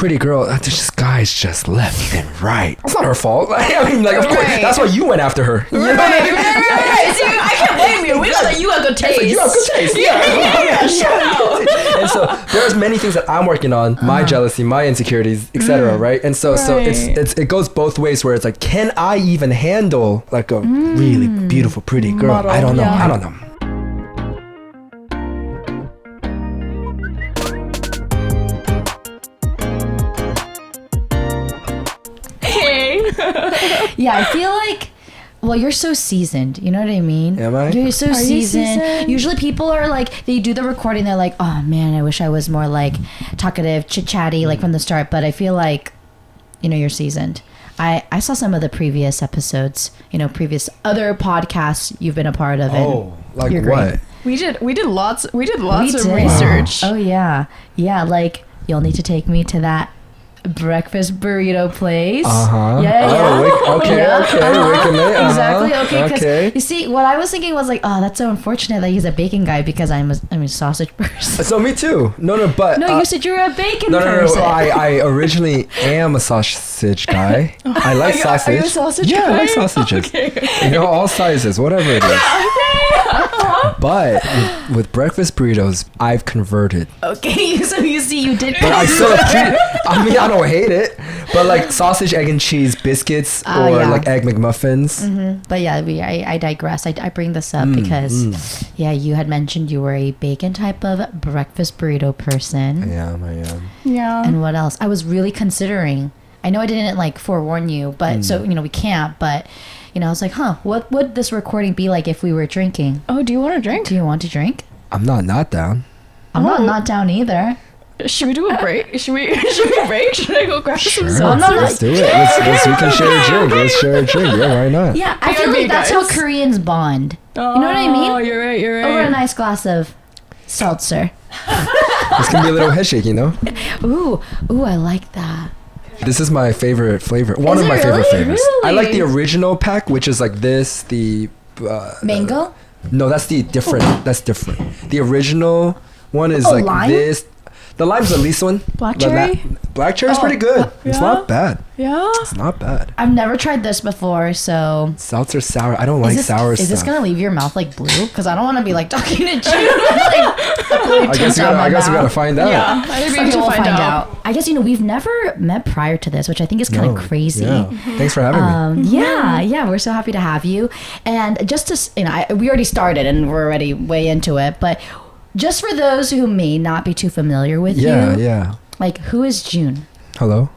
pretty girl. There's just guys just left and right. It's not her fault. Like, I mean, like, of course, that's why you went after her. You know what I mean? Right. See, I can't blame you. We know that you have good taste. You have good taste. Yeah. Shout out. And so there's many things that I'm working on, my jealousy, my insecurities, etc. Right? And so it goes both ways, where it's like, can I even handle like a really beautiful, pretty girl? Model, I don't know. yeah. I don't know. Yeah, I feel like, well, you're so seasoned. You know what I mean? Am I? You're so Are you seasoned. seasoned? Usually people are like, they do the recording. They're like, oh man, I wish I was more like talkative, chit-chatty, like from the start. But I feel like, you know, you're seasoned. I saw some of the previous episodes, you know, previous other podcasts you've been a part of. Oh, like you're what? great. We did lots of We did. research. Oh yeah. Yeah, like you'll need to take me to that breakfast burrito place. Okay. Waking late. Exactly. Okay. Because Okay. you see, what I was thinking was like, oh, that's so unfortunate that he's a bacon guy because I'm a sausage person. So me too. No, but No, you said you were a bacon no. person. I originally am a sausage guy. I like sausage. Are you a sausage Yeah, guy? I like sausages. Okay. You know, all sizes, whatever it is. But with breakfast burritos, I've converted. Okay, so you see, you did. But I still I mean, I don't hate it. But like sausage, egg and cheese biscuits, or yeah. like egg McMuffins. But yeah, I digress. I bring this up because, yeah, you had mentioned you were a bacon type of breakfast burrito person. I am. Yeah. And what else? I was really considering. I know I didn't like forewarn you, but so, you know, we can't. But, you know, I was like, what would this recording be like if we were drinking? Oh, do you want to drink? Do you want to drink? I'm not down. I'm not down either. Should we do a break? Should we break? Should I go grab Sure, some let's seltzers? do it. We can share a drink. Let's share a drink. Yeah, why not? Yeah, I feel BRB, like that's how guys. Koreans bond. You know what I mean? Oh, you're right. Over a nice glass of seltzer. This can be a little head shake, you know? Ooh, I like that. This is my favorite flavor. One Is of it my favorite really? flavors. I Really? like the original pack, which is like this, the... Mango? No, that's the different. That's different. The original one is Oh, like lime? this. The lime's the least one. Black But cherry? black cherry's pretty good. It's yeah? not bad. Yeah. It's not bad. I've never tried this before, so... Seltzer sour. I don't like sour is stuff. this gonna leave your mouth like blue? Because I don't want to be like talking to June. I guess we gotta find out. Yeah. I think we Okay, need to we'll find out. I guess, you know, we've never met prior to this, which I think is kind of crazy. Yeah. Thanks for having me. Yeah, we're so happy to have you. And just to, you know, we already started and we're already way into it, but just for those who may not be too familiar with you, Yeah. like, who is June? Hello.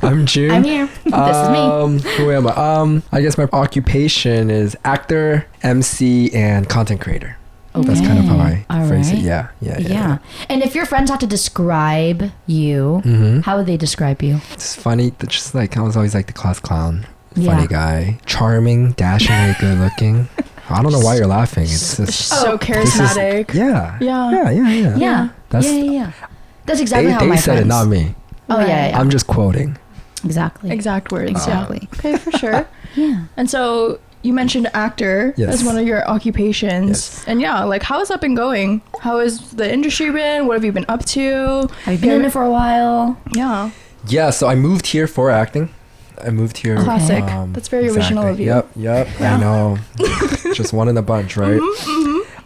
I'm June. I'm here. This is me. Who am I? I guess my occupation is actor, MC, and content creator. That's kind of how I All phrase right. it. Yeah. And if your friends had to describe you, how would they describe you? It's funny. Just like I was always like the class clown, Yeah. funny guy, charming, dashingly good looking. I don't know why you're laughing. It's just So charismatic. yeah. Yeah. Yeah. That's- Yeah. That's exactly how They my said friends. it, not me. Oh, yeah. I'm just quoting. Exactly. Exact words. Exactly. Yeah. Okay, for sure. Yeah. And so you mentioned actor Yes. as one of your occupations. Yes. And yeah, like how has that been going? How has the industry been? What have you been up to? Have you been in it for a while? Yeah. Yeah. So I moved here for acting. I moved here. Classic. That's very original of you. Yep. I know. Just one in a bunch, right?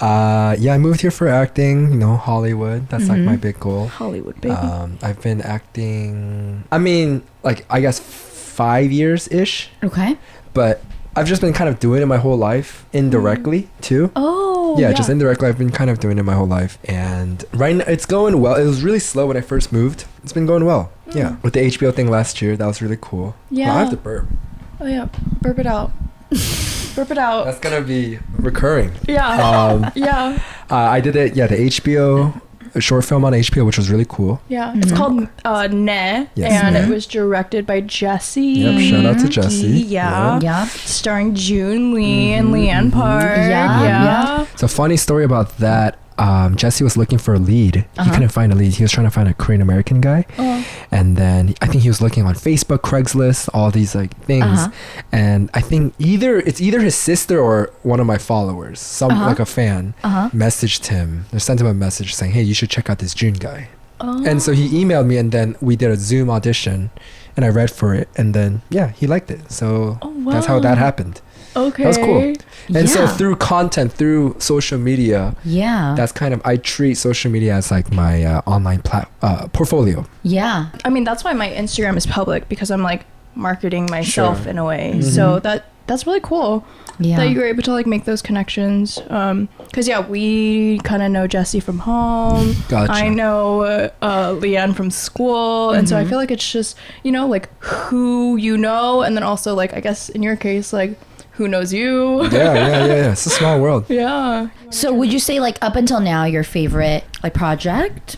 Yeah, I moved here for acting. You know, Hollywood. That's like my big goal. Hollywood, baby. I've been acting. I mean, like I guess 5 years ish. Okay. But I've just been kind of doing it my whole life indirectly too. Oh. Yeah, just indirectly. I've been kind of doing it my whole life, and right now it's going well. It was really slow when I first moved. It's been going well. Yeah, with the HBO thing last year, that was really cool. Yeah. Well, I have to burp. Oh yeah. Burp it out. Burp it out. That's gonna be recurring. Yeah. Yeah. I did it. Yeah, the HBO a short film on HBO, which was really cool. Yeah. It's called Ne, Yes, and Ne. it was directed by Jesse. Yep, shout out to Jesse. Yeah. Yeah. Starring Joon Lee and Leanne Park. Yeah. It's a funny story about that. Jesse was looking for a lead. He couldn't find a lead. He was trying to find a Korean American guy. And then I think he was looking on Facebook, Craigslist, all these like things. And I think it's either his sister or one of my followers, like a fan, messaged him or sent him a message saying, "Hey, you should check out this June guy." And so he emailed me, and then we did a Zoom audition, and I read for it, and then he liked it. So that's how that happened. Okay. That was cool. And so Yeah. through content, through social media, that's kind of, I treat social media as like my online portfolio. Yeah. I mean, that's why my Instagram is public, because I'm like marketing myself Sure. in a way. Mm-hmm. So that's really cool Yeah. that you were able to like make those connections. Because we kind of know Jessie from home. Gotcha. I know Leanne from school, and so I feel like it's just like who you know, and then also like I guess in your case like who knows you. Yeah. It's a small world. Yeah. So would you say like up until now your favorite like project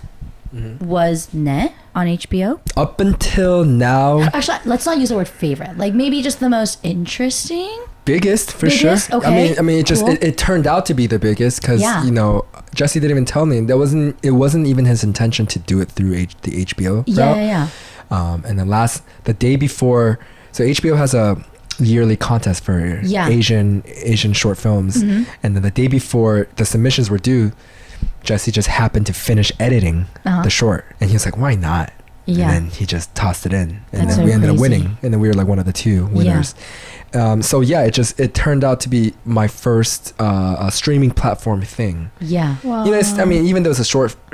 was Net on HBO? Up until now, Actually, let's not use the word favorite. Like maybe just the most interesting. biggest for Biggest? sure. Okay. I mean, it just Cool. it turned out to be the biggest because Yeah. Jesse didn't even tell me. It wasn't even his intention to do it through the HBO route. Yeah. And the day before, so HBO has a yearly contest for Asian short films, and then the day before the submissions were due, Jesse just happened to finish editing the short, and he was like, "Why not?" Yeah. And then he just tossed it in, and That's then so we ended up crazy. winning, and then we were like one of the 2 winners. It turned out to be my first streaming platform thing. Yeah. Wow. Even though it's a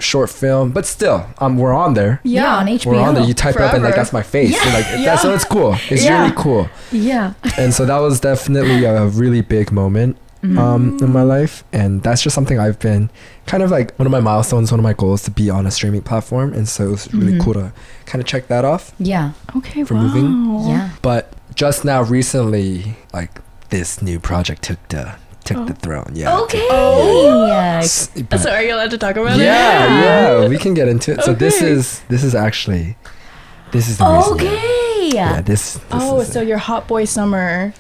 short film, but still, we're on there. Yeah, on HBO. We're on there. You type up and like Forever. that's my face. Yeah. And, like so it's cool. It's Yeah. really cool. Yeah. And so that was definitely a really big moment in my life, and that's just something I've been kind of like one of my milestones, one of my goals to be on a streaming platform, and so it was really cool to kind of check that off Yeah. Okay. for wow. moving. Yeah. But just now recently, like this new project took the throne. Yeah. Okay. But- So are you allowed to talk about it? yeah, we can get into it. So this Okay. is the reason. Okay. Yeah, this is So your hot boy summer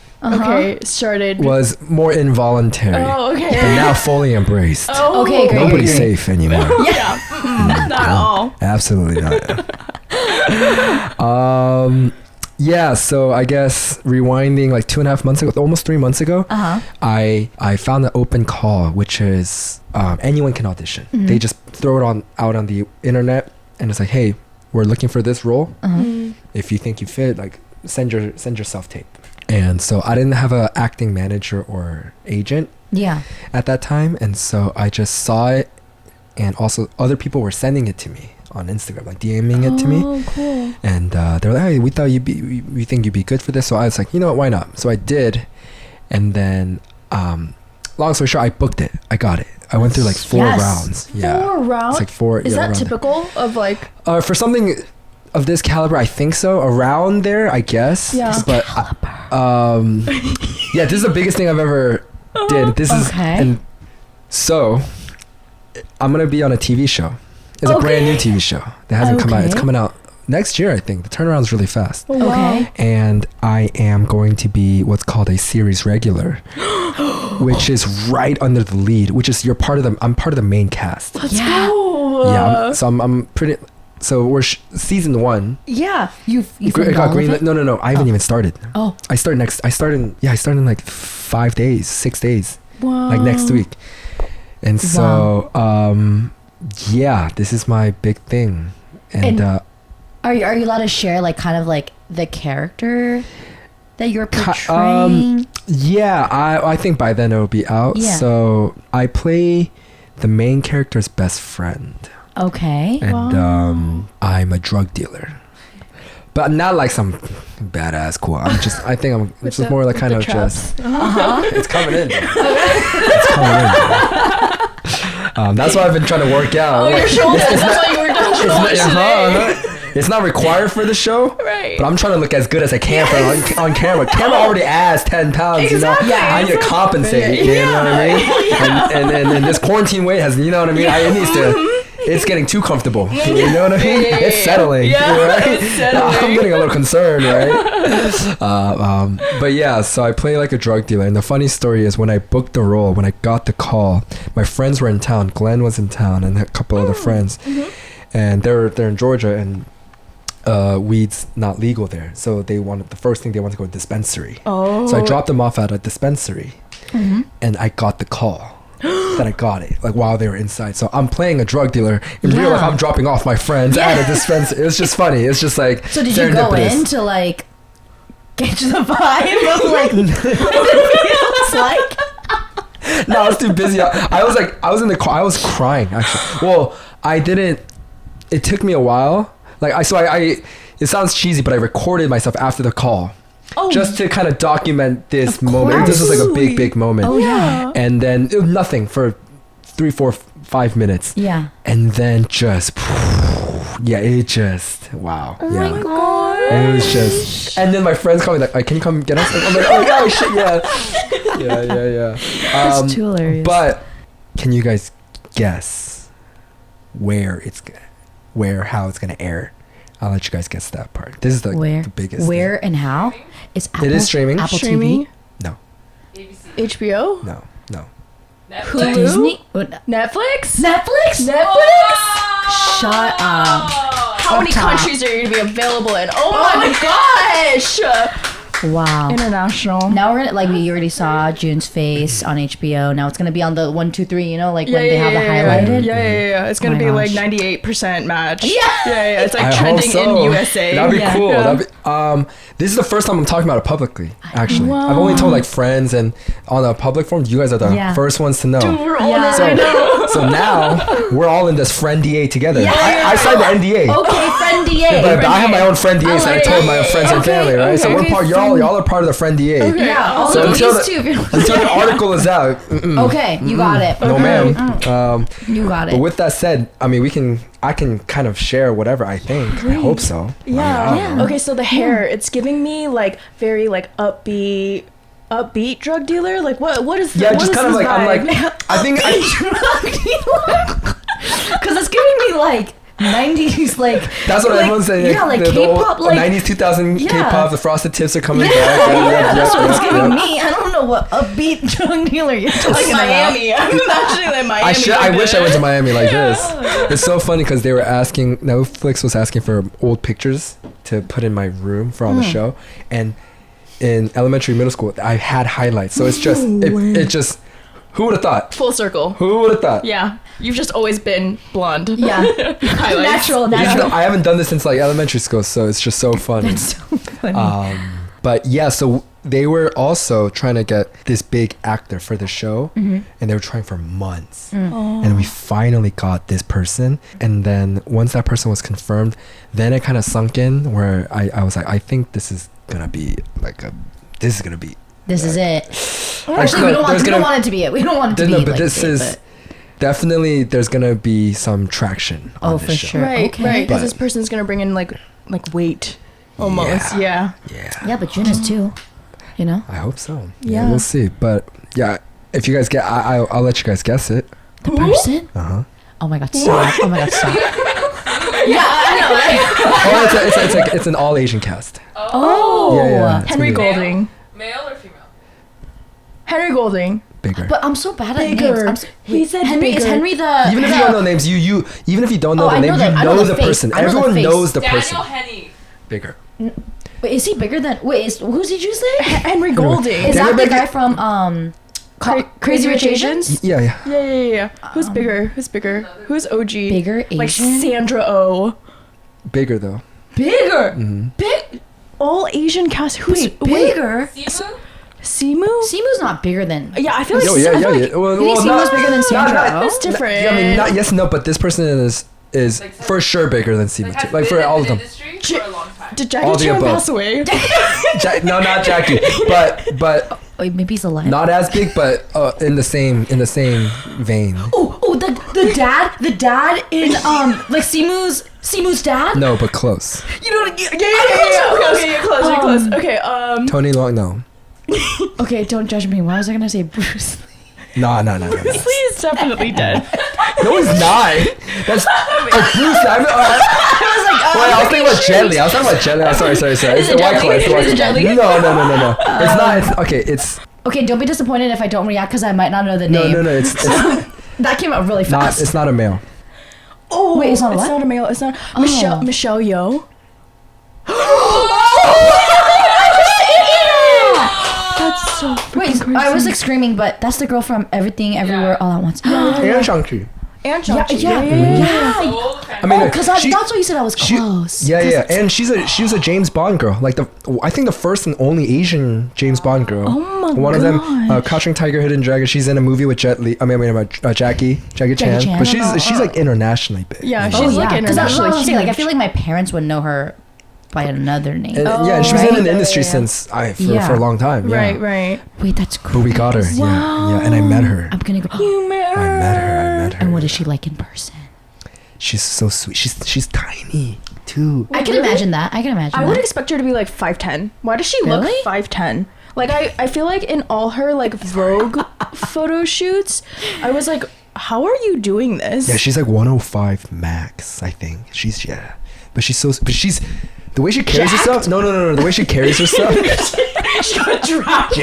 started was more involuntary, Oh, okay. but now fully embraced. Oh, Okay, great. Nobody's safe anymore. Yeah. Not at all. Absolutely not. So I guess rewinding like 2.5 months ago, almost 3 months ago, I found an open call, which is anyone can audition. They just throw it out on the internet, and it's like, hey, we're looking for this role. If you think you fit, like send your self-tape. And so I didn't have an acting manager or agent Yeah. at that time, and so I just saw it, and also other people were sending it to me on Instagram, like DMing it to me. Oh, cool. And they're like, hey, we think you'd be good for this. So I was like, you know what, why not? So I did, and then long story short, I booked it. I got it. I went through like 4 Yes. rounds. Yeah. 4 rounds? It's like 4. Is that around typical of like there. For something of this caliber, I think so. Around there, I guess. Yeah. But this is the biggest thing I've ever did. This is Okay. and so I'm gonna be on a TV show. It's a brand new TV show that hasn't come out. It's Okay. coming out next year, I think. The turnaround's really fast. Okay. And I am going to be what's called a series regular, which is right under the lead, which is I'm part of the main cast. Let's Yeah. go. Yeah, I'm pretty. So we're season 1. Yeah. You It got greenlit. No. I haven't even started. Oh. I start in like 5 days, 6 days, Wow. like next week. And so, this is my big thing. And Are you allowed to share like kind of like the character that you're portraying? I think by then it'll be out. Yeah. So I play the main character's best friend. Okay. And I'm a drug dealer, but not like some badass cool. I think I'm just more like kind of just it's coming in. It's coming in. That's why I've been trying to work out. Oh, your shoulders. That's why you were doing shoulders today. It's not required for the show, Right. but I'm trying to look as good as I can on camera. Camera already adds 10 pounds, Exactly. I need to compensate, you know what I mean? And this quarantine weight has, you know what I mean? It needs to. It's getting too comfortable. You know what I mean? It's settling. Right? It's settling. I'm getting a little concerned, right? But yeah, so I play like a drug dealer. And the funny story is when I booked the role, when I got the call, my friends were in town. Glenn was in town and a couple other friends. And they're in Georgia, and weed's not legal there. So the first thing they wanted to go to dispensary. Oh. So I dropped them off at a dispensary, and I got the call. that I got it, like while they were inside. So I'm playing a drug dealer. In real life, I'm dropping off my friends at a dispenser. It was just funny. It's just like So did you go in to like get the vibe of like what it feels like? No, I was too busy. I was in the car. I was crying actually. Well, I didn't. It took me a while. Like I it sounds cheesy, but I recorded myself after the call. Oh, just to kind of document this moment. This was like a big moment. Oh yeah. And then it was nothing for 3, 4, 5 minutes. Yeah. And then just it just wow. Oh yeah. my god. It was just, and then my friends call me like, "Can you come get us?" I'm like, "Oh my gosh, shit, yeah." That's too hilarious. But can you guys guess how it's gonna air? I'll let you guys guess that part. This is the biggest. Where and how? It's Apple. It is streaming. Apple Streaming? TV. No. ABC. HBO? No. Hulu? Disney. Netflix? Netflix. Netflix? Shut up. How many countries are you going to be available in? Oh my gosh! Wow. International. Now we're gonna like we already saw June's face on HBO. Now it's gonna be on the 1, 2, 3. You know, like when they have the highlighted. Yeah. It's gonna Oh my be like gosh. 98% match. Yeah. It's like I trending hope so. in USA. That'd be cool. Yeah. That'd be, this is the first time I'm talking about it publicly. Actually, Wow. I've only told like friends and on a public forum. You guys are the first ones to know. Dude, we're all Yeah. I know. So now we're all in this friend DA together. Yeah. I signed the NDA. Okay, friend DA. But I have my own friend DA, so I told my friends and family, right? So we're okay, part. Y'all are part of the friend DA. Yeah. All So of until these the- two. If you're Until the article is out, okay, you got it. no ma'am. You got But it. with that said, I mean, I can kind of share whatever I think. I hope so. Yeah. I don't know. Okay, so the hair, it's giving me like very like upbeat drug dealer. Like what is Yeah, what just is kind of this like I'm vibe? like I think Because it's giving me like 90s like. that's what like, everyone's saying. Yeah, like the K-pop, old like 90s 2000 Yeah. K-pop. The frosted tips are coming back. That's what it's giving yeah. me. I don't know what upbeat drug dealer you're talking like about. Miami. I'm imagining like Miami. I wish I went to Miami like this. It's so funny because they were asking. Netflix was asking for old pictures to put in my room for on the show, and in elementary, middle school, I had highlights. So it's just it just. Who would have thought? Full circle. Who would have thought? Yeah, you've just always been blonde. Yeah. Highlights. Natural. I haven't done this since like elementary school, so it's just so funny. That's so funny. But yeah, so they were also trying to get this big actor for the show, and they were trying for months. And we finally got this person. And then once that person was confirmed, then it kind of sunk in where I was like, I think this is gonna be This is it. Actually, we no, don't want it to be it. We don't want it to be but like this it, is definitely there's gonna be some traction. Oh, on for this show. sure. Right, Okay. right. Because But- this person's gonna bring in like weight, almost. Yeah. Yeah, but June is too. You know? I hope so. Yeah. We'll see. But yeah, if you guys get, I'll let you guys guess it. The person? Oh my god, stop. Oh my god, stop. Yeah, I know, right? It's an all Asian cast. Oh. Yeah. It's Henry gonna be Golding. Male or female? Henry Golding. bigger. But I'm so bad at Bigger. names. He said Henry. Is bigger. Henry the? Even if you don't know names, you even if you don't know Oh, the I know name, them. you I know know the the face. person. I know the Everyone face. knows the Daniel person. Henney. Bigger. Wait, is he bigger than? Wait, who's did you say? Henry Golding. Is Daniel that the Bigger- guy from Crazy Rich Asians? Yeah. Yeah. Who's bigger? Who's OG? Bigger Like Asian? Sandra Oh. Bigger though. Bigger. Mm-hmm. Big. All Asian cast. Who's Wait, bigger. Simu? Simu? Simu's not bigger than. Yeah, I feel like Yeah. I feel like Well, You think not- Simu's bigger than Sandra? Oh? it's different. Yeah, I mean, not yes, no, but this person is Like, for sure bigger than Simu. Like, has Like for been all in of the them. industry J- for a long time. Did All Jackie the Chan above. pass away? No, not Jackie, but Wait, maybe he's alive. not as big, but in the same vein. Oh, the dad in like Simu's dad. No, but close. You know what? Yeah. Okay, you're close. You're close. Okay. Tony Long, no. Okay, don't judge me. Why was I gonna say Bruce Lee? No. Bruce Lee is definitely dead. No, he's not. That's Bruce. Wait, I was thinking about Jet Li. I'm sorry. It's the white claw. It's the white Is it claw. Jet Li? No. It's not. It's okay. It's Okay, don't be disappointed if I don't react because I might not know the name. no. It's That came out really not. fast. It's not a male. Oh, Wait, it's not a what? not a male. It's not Oh. Michelle Yeoh. That's so. Wait, I was like screaming, but that's the girl from Everything Everywhere All at Once. And Shang-Chi. And Yeah. I mean, because that's what you said. I was close. Yeah. And she was a James Bond girl. Like I think the first and only Asian James Bond girl. Oh my One of them, Crouching Tiger, Hidden Dragon. She's in a movie with Jet Li. Jackie Chan. Chan. But she's like internationally big. Yeah, you know? she's like Because that's what I was internationally saying. Like, I huge. feel like my parents would know her by another name. And she was in the industry Yeah. since for a long time. Yeah. Right. Wait, that's But cool. we got her. Yeah. And I met her. I'm gonna go. You met her. I met her. And what is she like in person? She's so sweet. She's tiny too. I can imagine that. I would expect her to be like 5'10". Why does she look Really? 5'10"? Like I feel like in all her like Vogue photo shoots, I was like, how are you doing this? Yeah, she's like 105 max, I think. But she's the way she carries herself. No. The way she carries herself. She got dropped.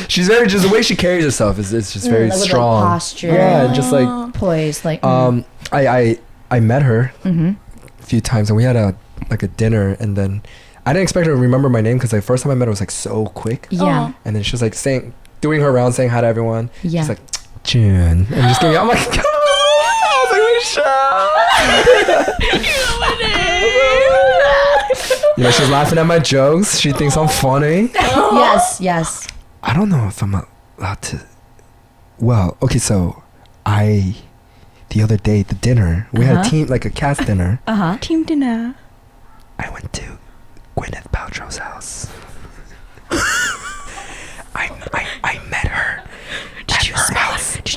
She's very the way she carries herself is just very like with, like, strong. posture. Yeah, just like poise. Like I met her Mm-hmm. a few times and we had a dinner and then I didn't expect her to remember my name because the first time I met her was like so quick. yeah. And then she was like doing her round saying hi to everyone. Yeah. She's like June and just giving I'm like you know, she's laughing at my jokes. She thinks I'm funny. Yes. I don't know if I'm allowed to. Well, okay, so the other day at the dinner, we had a team, like a cast dinner. Team dinner. I went to Gwyneth Paltrow's house. I met her. Did you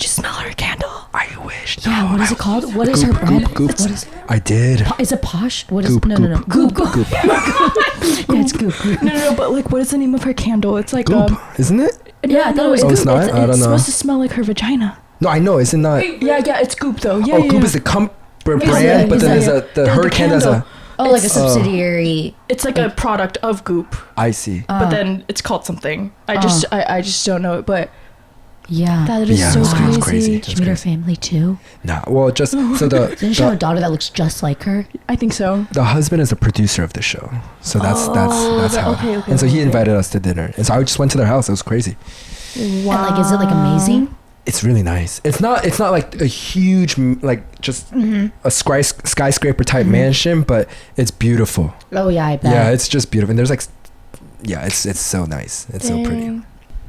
smell her candle? I wish. Yeah. No, What is it called? What is her brand? Goop. What is? I did. Is it Posh? What is? Goop, No. goop. Goop. Yeah, it's Goop. No, but like, what is the name of her candle? It's like Goop, isn't it? Yeah, I thought it was Oh, it's Goop. not? I don't It's know. supposed to smell like her vagina. No, I know. It's not. Yeah, it's Goop though. Yeah, Goop is the brand, yeah, but then yeah. there's the her the candle has a. Oh, like a subsidiary. It's like a product of Goop, I see. but then it's called something. I just don't know it, but Yeah. that is Yeah, so it was crazy. crazy. Did you meet her family too? Nah, well, just so Didn't she have a daughter that looks just like her? I think so. the husband is a producer of the show, so that's how. okay, and so he okay. invited us to dinner, and so I just went to their house. It was crazy. And like, is it like amazing? It's really nice. It's not like a huge like just a skyscraper type mansion, but it's beautiful. Oh yeah, I bet. Yeah, it's just beautiful. And there's like, yeah, it's so nice. It's so pretty. Dang.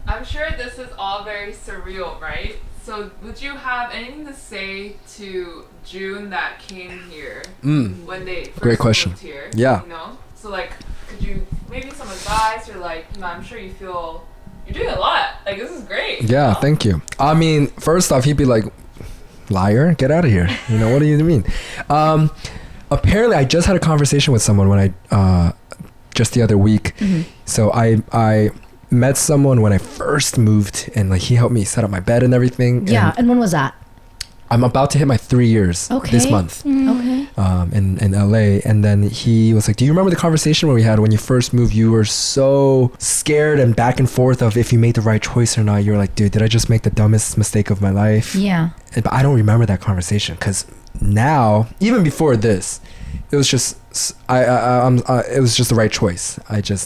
I'm sure this is all very surreal, right? So would you have anything to say to June that came here when they first Great question. moved here? Yeah. You know? So like, could you maybe some advice or like, you know, I'm sure you feel you're doing a lot. Like this is great. Yeah, thank you. I mean, first off, he'd be like, liar, get out of here. You know, what do you mean? Apparently, I just had a conversation with someone when I just the other week. So I met someone when I first moved, and like he helped me set up my bed and everything. Yeah. And And when was that? I'm about to hit my 3 years this month. Okay. In LA, and then he was like, do you remember the conversation we had when you first moved? You were so scared and back and forth of if you made the right choice or not. You were like, dude, did I just make the dumbest mistake of my life? Yeah. But I don't remember that conversation because now, even before this, it was just it was just the right choice.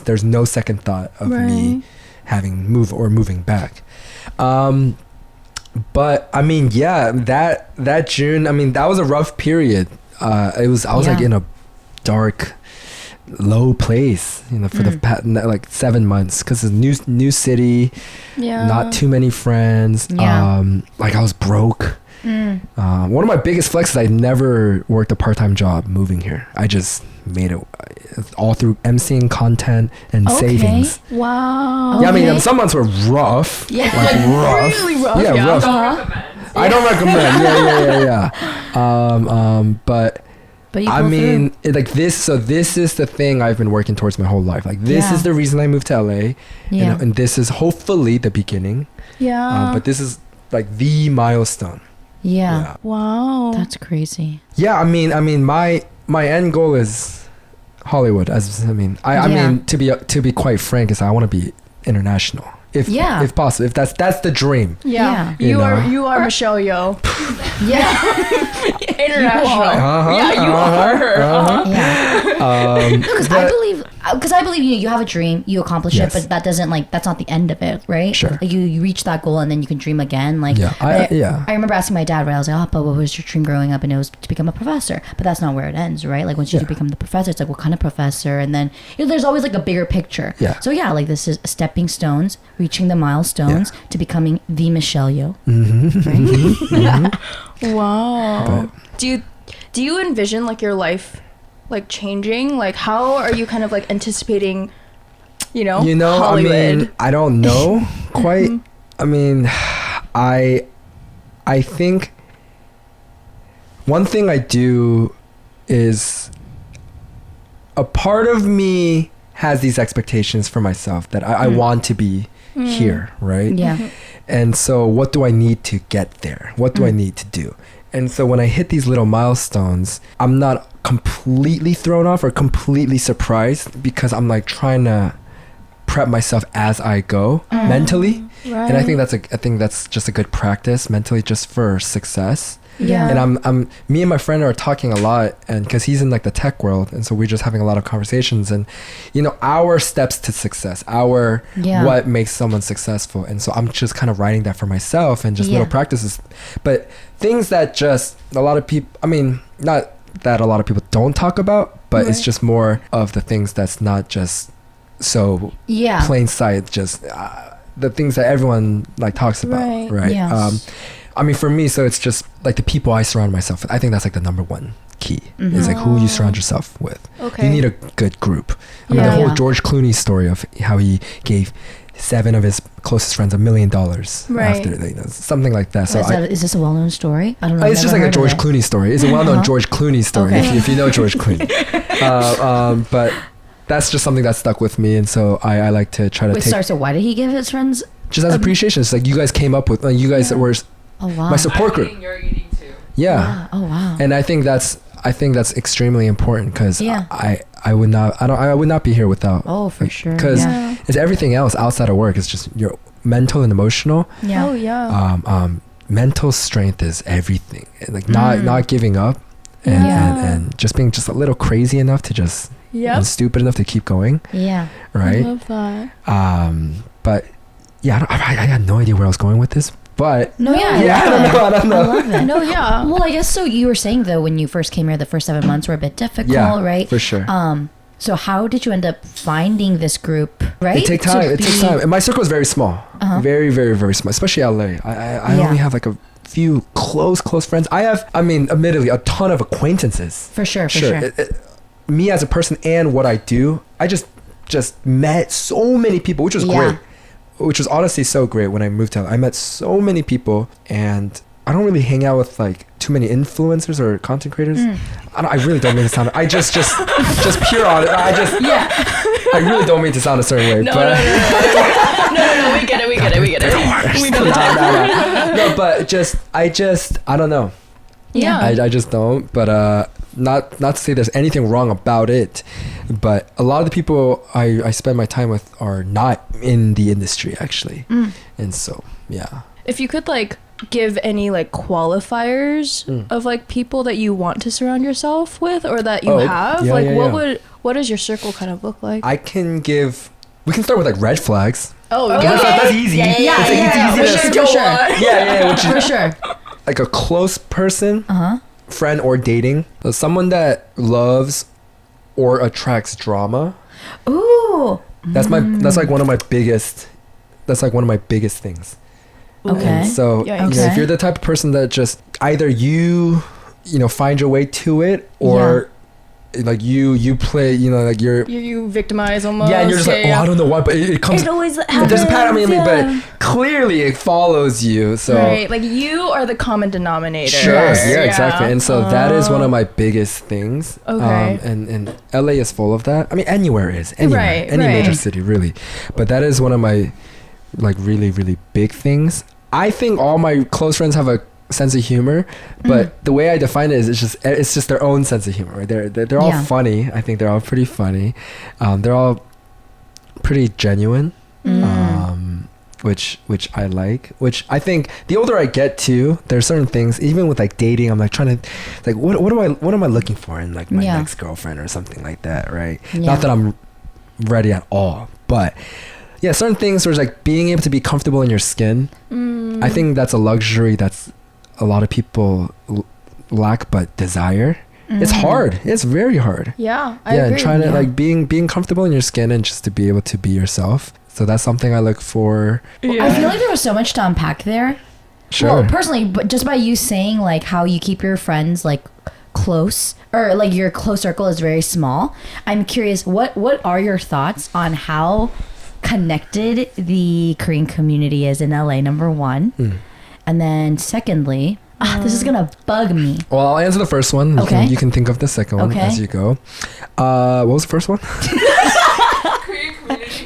There's no second thought of me moving back. But I mean, yeah, that June, I mean, that was a rough period. I was like in a dark, low place, you know, for like 7 months because it's a new city, not too many friends. Like I was broke. One of my biggest flexes, I never worked a part-time job moving here. I just made it all through emceeing content and savings. Wow. Yeah, I mean, some months were rough. Yeah. Like rough. Really rough. Yeah, rough. Don't recommend. I don't recommend. Yeah. But you I pulled mean, like this. So this is the thing I've been working towards my whole life. Like this is the reason I moved to LA. Yeah. You know, and this is hopefully the beginning. Yeah. But this is like the milestone. Yeah. Wow. That's crazy. Yeah. I mean, my end goal is Hollywood. I mean, to be quite frank, is I want to be international. If possible, if that's the dream. Yeah. You know? You are Michelle Yeoh. Yeah. International. Uh-huh, Yeah, you are her. Yeah. Because I believe you have a dream, you accomplish Yes. it, but that doesn't that's not the end of it, right? Sure. Like you reach that goal and then you can dream again. Like I remember asking my dad, right? I was like, oh, but what was your dream growing up? And it was to become a professor. But that's not where it ends, right? Like once you do become the professor, it's like what kind of professor? And then there's always like a bigger picture. Yeah. So yeah, like this is stepping stones, reaching the milestones to becoming the Michelle Yeoh. Mm-hmm. Wow. Do you envision like your life like changing? Like how are you kind of like anticipating, Hollywood? I mean, I don't know quite. I mean, I think one thing I do is a part of me has these expectations for myself that I want to be here, right? Yeah. And so what do I need to get there? What do I need to do? And so when I hit these little milestones, I'm not completely thrown off or completely surprised because I'm like trying to prep myself as I go mentally. Right. And I think that's just a good practice mentally just for success. Yeah. And me and my friend are talking a lot, and because he's in like the tech world, and so we're just having a lot of conversations, and our steps to success, what makes someone successful, and so I'm just kind of writing that for myself and just little practices, but things that just a lot of people, I mean, not that a lot of people don't talk about, but it's just more of the things that's not just so plain sight, just the things that everyone like talks about, right? Yes. I mean, for me, so it's just like the people I surround myself with. I think that's like the number one key. Is like who you surround yourself with. Okay. You need a good group. I mean, the whole George Clooney story of how he gave 7 of his closest friends $1 million after something like that. So is this a well-known story? I don't know. It's just like a George Clooney story. It's a well-known George Clooney story if you know George Clooney. But that's just something that stuck with me, and so I like to try to take. So why did he give his friends? Just as appreciation. It's like you guys came up with. You guys were. Oh wow. My support group. You're eating too. Yeah. Oh wow. And I think that's extremely important because I would not be here without. Oh, for sure. Because it's everything else outside of work. It's just your mental and emotional. Yeah. Oh yeah. Mental strength is everything. And like not giving up, and just being just a little crazy enough to just and stupid enough to keep going. Yeah. Right. I love that. But yeah, I had no idea where I was going with this. But I don't know. I love it. No, yeah. Well, I guess so. You were saying though, when you first came here, the first 7 months were a bit difficult, right? For sure. So how did you end up finding this group? Right. It takes time. And my circle is very small. Very, very, very small. Especially LA. I only have like a few close friends. I have, admittedly, a ton of acquaintances. For sure. Me as a person and what I do, I just met so many people, which was great. Which was honestly so great when I moved to LA. I met so many people, and I don't really hang out with like too many influencers or content creators. I really don't mean to sound. I just pure on it. I really don't mean to sound a certain way. No, but no. We get it. We get it. We know that. No, but I don't know. Yeah. I just don't. But not to say there's anything wrong about it, but a lot of the people I spend my time with are not in the industry actually, and so If you could like give any like qualifiers of like people that you want to surround yourself with or that you have, what does your circle kind of look like? we can start with like red flags. Oh, okay. That's easy. For sure. For sure. Like a close person, friend or dating, someone that loves or attracts drama. Ooh. That's like one of my biggest things. Okay. And so if you're the type of person that just either you find your way to it, or like you play, like you victimize almost. Yeah, and you're just like, I don't know why, but it comes. It always It doesn't pattern. But clearly it follows you. So right, like you are the common denominator. Sure. Yeah, exactly. And so that is one of my biggest things. Okay. And LA is full of that. I mean, anywhere is. Any major city, really. But that is one of my like really, really big things. I think all my close friends have a sense of humor, but the way I define it is it's just their own sense of humor. Right? They're all funny. I think they're all pretty funny. They're all pretty genuine. which I like, which I think the older I get too, there's certain things, even with like dating, I'm like trying to like what am I looking for in like my next girlfriend or something like that, right? Not that I'm ready at all, but yeah, certain things where it's like being able to be comfortable in your skin. I think that's a luxury that's a lot of people lack but desire. It's hard. It's very hard. Yeah, I agree. And trying to like being comfortable in your skin and just to be able to be yourself. So that's something I look for. I feel like there was so much to unpack there. Sure. Well, personally, but just by you saying like how you keep your friends like close, or like your close circle is very small, I'm curious, what are your thoughts on how connected the Korean community is in LA, number one? And then secondly, this is gonna bug me. Well, I'll answer the first one. You can think of the second one as you go. What was the first one?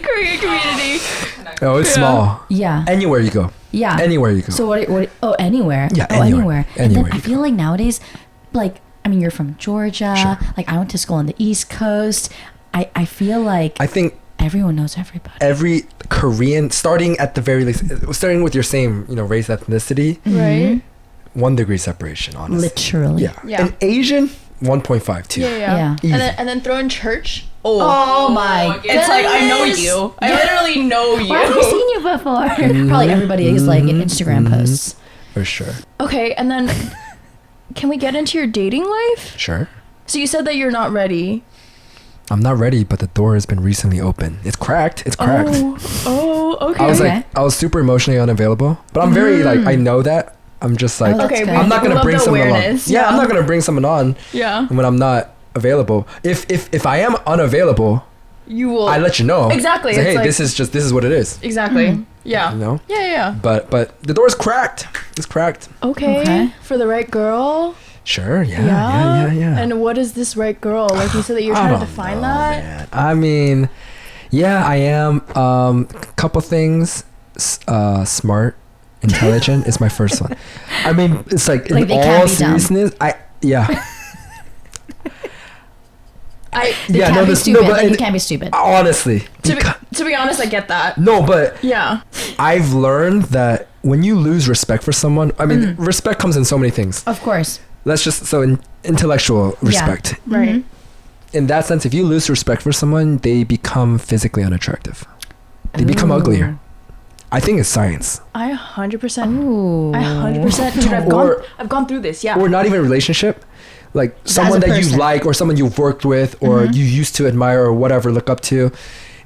Korean community. Oh, it's small. Yeah. Anywhere you go. Yeah. Anywhere you go. So what? Oh, anywhere. Yeah. Oh, anywhere. And then Anywhere I feel like nowadays, like, I mean, you're from Georgia. Sure. Like, I went to school on the East Coast. I feel like I think everyone knows everybody. every Korean, starting at the very least, starting with your same, race, ethnicity, Right. 1 degree separation, honestly. Literally. Yeah. An Asian, 1.5, 2. Yeah. Easy. And then throw in church. Oh my It's like, I know you. I literally know you. Where have I seen you before? Probably everybody is like in Instagram posts. For sure. Okay, and then can we get into your dating life? Sure. So you said that you're not ready. I'm not ready, but the door has been recently opened. It's cracked. It's cracked. Oh, okay. I was I was super emotionally unavailable, but I'm very like, I know that. I'm just like, that's good. I'm not going to bring someone on. awareness. Yeah, I'm not going to bring someone on Yeah. when I'm not available. If I am unavailable, You will. I let you know. Exactly. Say, It's hey, like- this is what it is. Exactly. Yeah. You know? Yeah. But the door's cracked. It's cracked. Okay. For the right girl. Sure. Yeah. And what is this right girl? Like you said that you're I trying to don't define know, that. man. I mean, yeah, I am. Couple things. Smart, intelligent is my first one. I mean, it's like in they all can't be dumb. seriousness, They can't be stupid. Like, you can't be stupid. Honestly, To be honest, I get that. no, but Yeah. I've learned that when you lose respect for someone, I mean, respect comes in so many things. Of course. Let's just intellectual respect. Right. In that sense, if you lose respect for someone, they become physically unattractive. They become uglier. I think it's science. I 100%. Ooh. I 100%. Dude, I've gone through this. Yeah. Or not even a relationship, like someone that you person. like or someone you've worked with or you used to admire or whatever, look up to,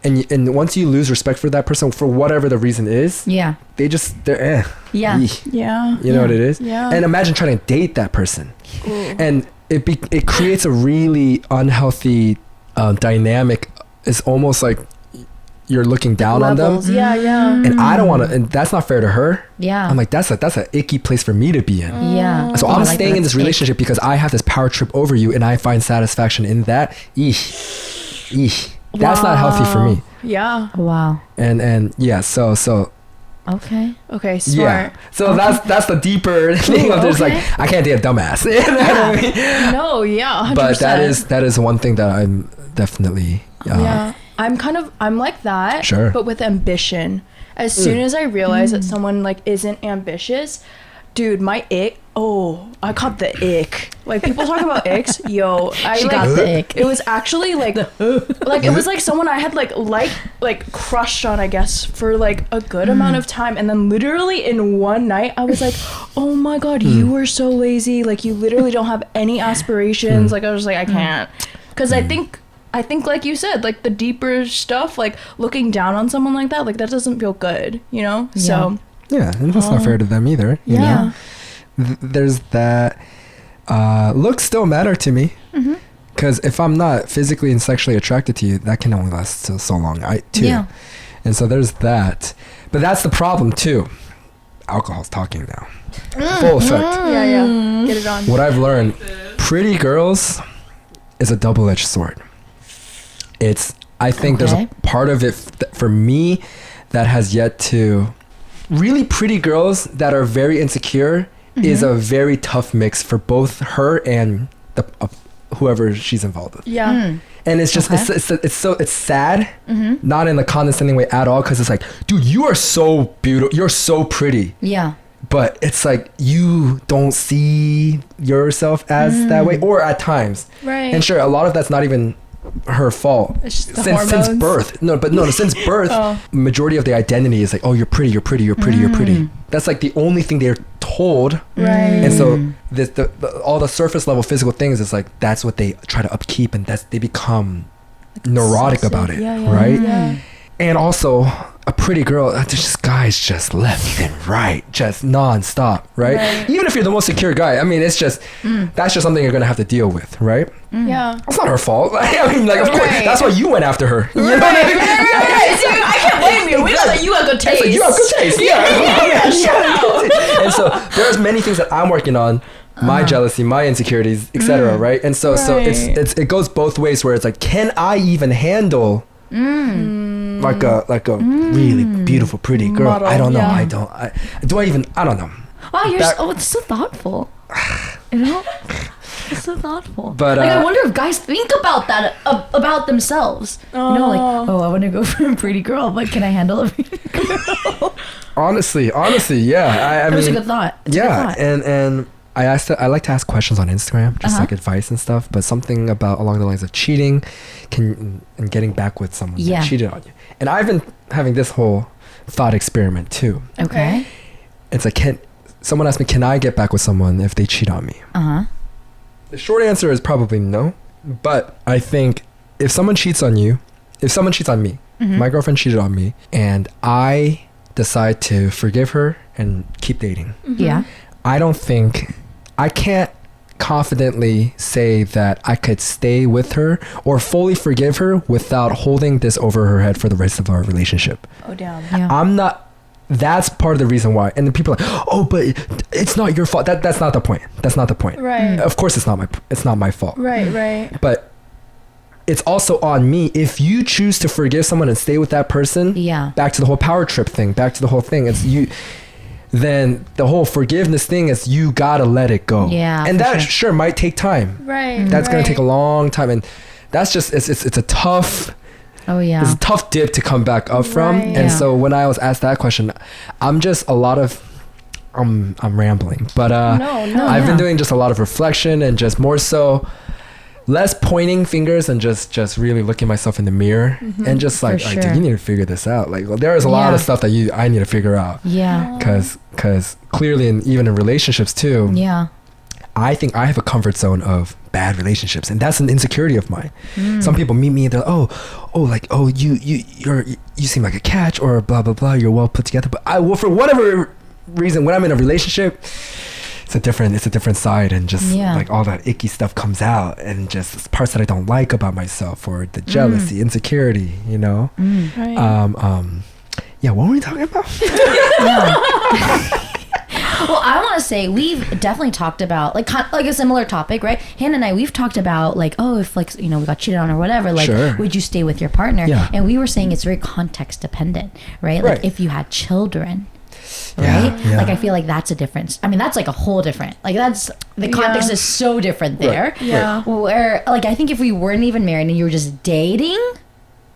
and once you lose respect for that person for whatever the reason is, Yeah. they're Yeah. Yeah. you know what it is. Yeah. And imagine trying to date that person, and it creates a really unhealthy dynamic. It's almost like you're looking down Levels. on them. Yeah. And I don't want to, and that's not fair to her. Yeah. I'm like, that's a icky place for me to be in. Yeah. So Oh, I'm I like staying that. in this relationship because I have this power trip over you and I find satisfaction in that. Eesh. That's not healthy for me. Yeah. Wow. And yeah, so Okay. Okay. Smart. yeah. So that's the deeper thing of this, like, I can't date a dumbass. You know what I mean? No. Yeah. 100%. But that is one thing that I'm definitely Yeah. I'm like that. Sure. But with ambition. As soon as I realize that someone like isn't ambitious, dude, my ick. Oh, I caught the ick. Like people talk about icks. Yo, She got the ick. It was actually like it was like someone I had like crushed on, I guess, for like a good amount of time, and then literally in one night I was like, oh my god, you were so lazy. Like you literally don't have any aspirations. Like I was like, I can't, because I think like you said, like the deeper stuff, like looking down on someone like that doesn't feel good, you know? Yeah. So yeah, and that's not fair to them either. You know? yeah. There's that. Looks still matter to me, because if I'm not physically and sexually attracted to you, that can only last so long. Too. Yeah. And so there's that. But that's the problem too. Alcohol's talking now. Full effect. Yeah. Get it on. What I've learned, pretty girls is a double-edged sword. I think there's a part of it for me that has yet to. Really pretty girls that are very insecure is a very tough mix for both her and whoever she's involved with. Yeah. And it's just it's sad, not in a condescending way at all, because it's like, dude, you are so beautiful, you're so pretty. Yeah. But it's like you don't see yourself as that way, or at times. Right. And sure, a lot of that's not even her fault. It's just the since hormones. birth. No, since birth, majority of the identity is like, oh, you're pretty, you're pretty, you're pretty, you're pretty. That's like the only thing they're told. Right. And so all the surface level physical things is like, that's what they try to upkeep, and they become neurotic about it, right? Yeah. And also, a pretty girl, there's just guys just left and right, just nonstop, right? Even if you're the most secure guy, I mean, it's just, that's just something you're going to have to deal with, right? Yeah. It's not her fault. I mean, like, of course, that's why you went after her. You know what I mean? I can't blame you. We know that you have good taste. It's like, you have good taste. Yeah. And so there's many things that I'm working on, my jealousy, my insecurities, etc., right? And so it goes both ways, where it's like, can I even handle like a really beautiful, pretty girl? Model, I don't know. yeah. I don't know. Wow, it's so thoughtful. You know? It's so thoughtful. But like, I wonder if guys think about that about themselves. You know, like, I want to go for a pretty girl, but can I handle a pretty girl? honestly, yeah. I mean, It's a good thought. It's a good thought. And I like to ask questions on Instagram, just like advice and stuff, but something about along the lines of cheating and getting back with someone that cheated on you. And I've been having this whole thought experiment too. Okay. It's like, someone asked me, can I get back with someone if they cheat on me? The short answer is probably no, but I think if someone cheats on me, my girlfriend cheated on me, and I decide to forgive her and keep dating. Yeah. I can't confidently say that I could stay with her or fully forgive her without holding this over her head for the rest of our relationship. Oh, damn. Yeah. That's part of the reason why. And then people are like, oh, but it's not your fault. That's not the point. That's not the point. Right. Of course it's not my fault. Right. But it's also on me. If you choose to forgive someone and stay with that person, back to the whole power trip thing, back to the whole thing, it's you. Then the whole forgiveness thing is, you gotta let it go. Yeah. And that sure might take time. Right. That's gonna take a long time, and that's just it's a tough. Oh yeah. It's a tough dip to come back up from. Right. And so when I was asked that question, I'm rambling, but I've been doing just a lot of reflection and just more so less pointing fingers and just really looking myself in the mirror and just like, sure. dude, you need to figure this out. Like, well, there is a lot of stuff that I need to figure out. Yeah. Because clearly, even in relationships too. Yeah. I think I have a comfort zone of bad relationships, and that's an insecurity of mine. Some people meet me and they're like, you seem like a catch, or blah blah blah, you're well put together. But for whatever reason, when I'm in a relationship, it's a different side, and just like all that icky stuff comes out, and just parts that I don't like about myself, or the jealousy, insecurity, you know. Right. Yeah, what were we talking about? Well, I want to say we've definitely talked about like a similar topic, right? Hannah and I, we've talked about like, if like, we got cheated on or whatever, like, would you stay with your partner? Yeah. And we were saying it's very context dependent, right? Like if you had children, right? Yeah. Like I feel like that's a difference. I mean, that's like a whole different, like that's, the context is so different there. Right. Yeah. Where like, I think if we weren't even married and you were just dating,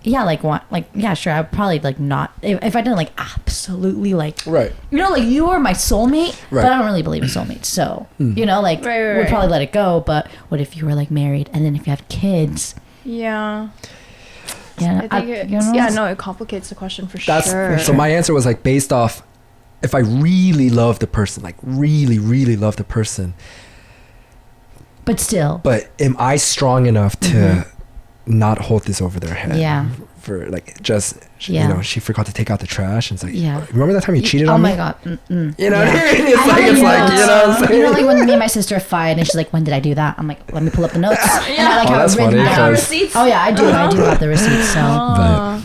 sure, I'd probably like not, if I didn't like absolutely like, Right. you know, like you are my soulmate, Right. but I don't really believe in soulmates, so you know, like we'd probably let it go. But what if you were like married, and then if you have kids? Yeah. Yeah, I think it complicates the question for sure. So my answer was like based off, if I really love the person, like really, really love the person, but still, but am I strong enough to not hold this over their head? Yeah. For like you know, she forgot to take out the trash, and it's like, remember that time you cheated on me? Oh my god. You know what I mean? It's like you know what I'm saying? You know, like when me and my sister fight, and she's like, "When did I do that?" I'm like, "Let me pull up the notes." And I like have it written down. Receipts. Oh yeah, I do have the receipts. So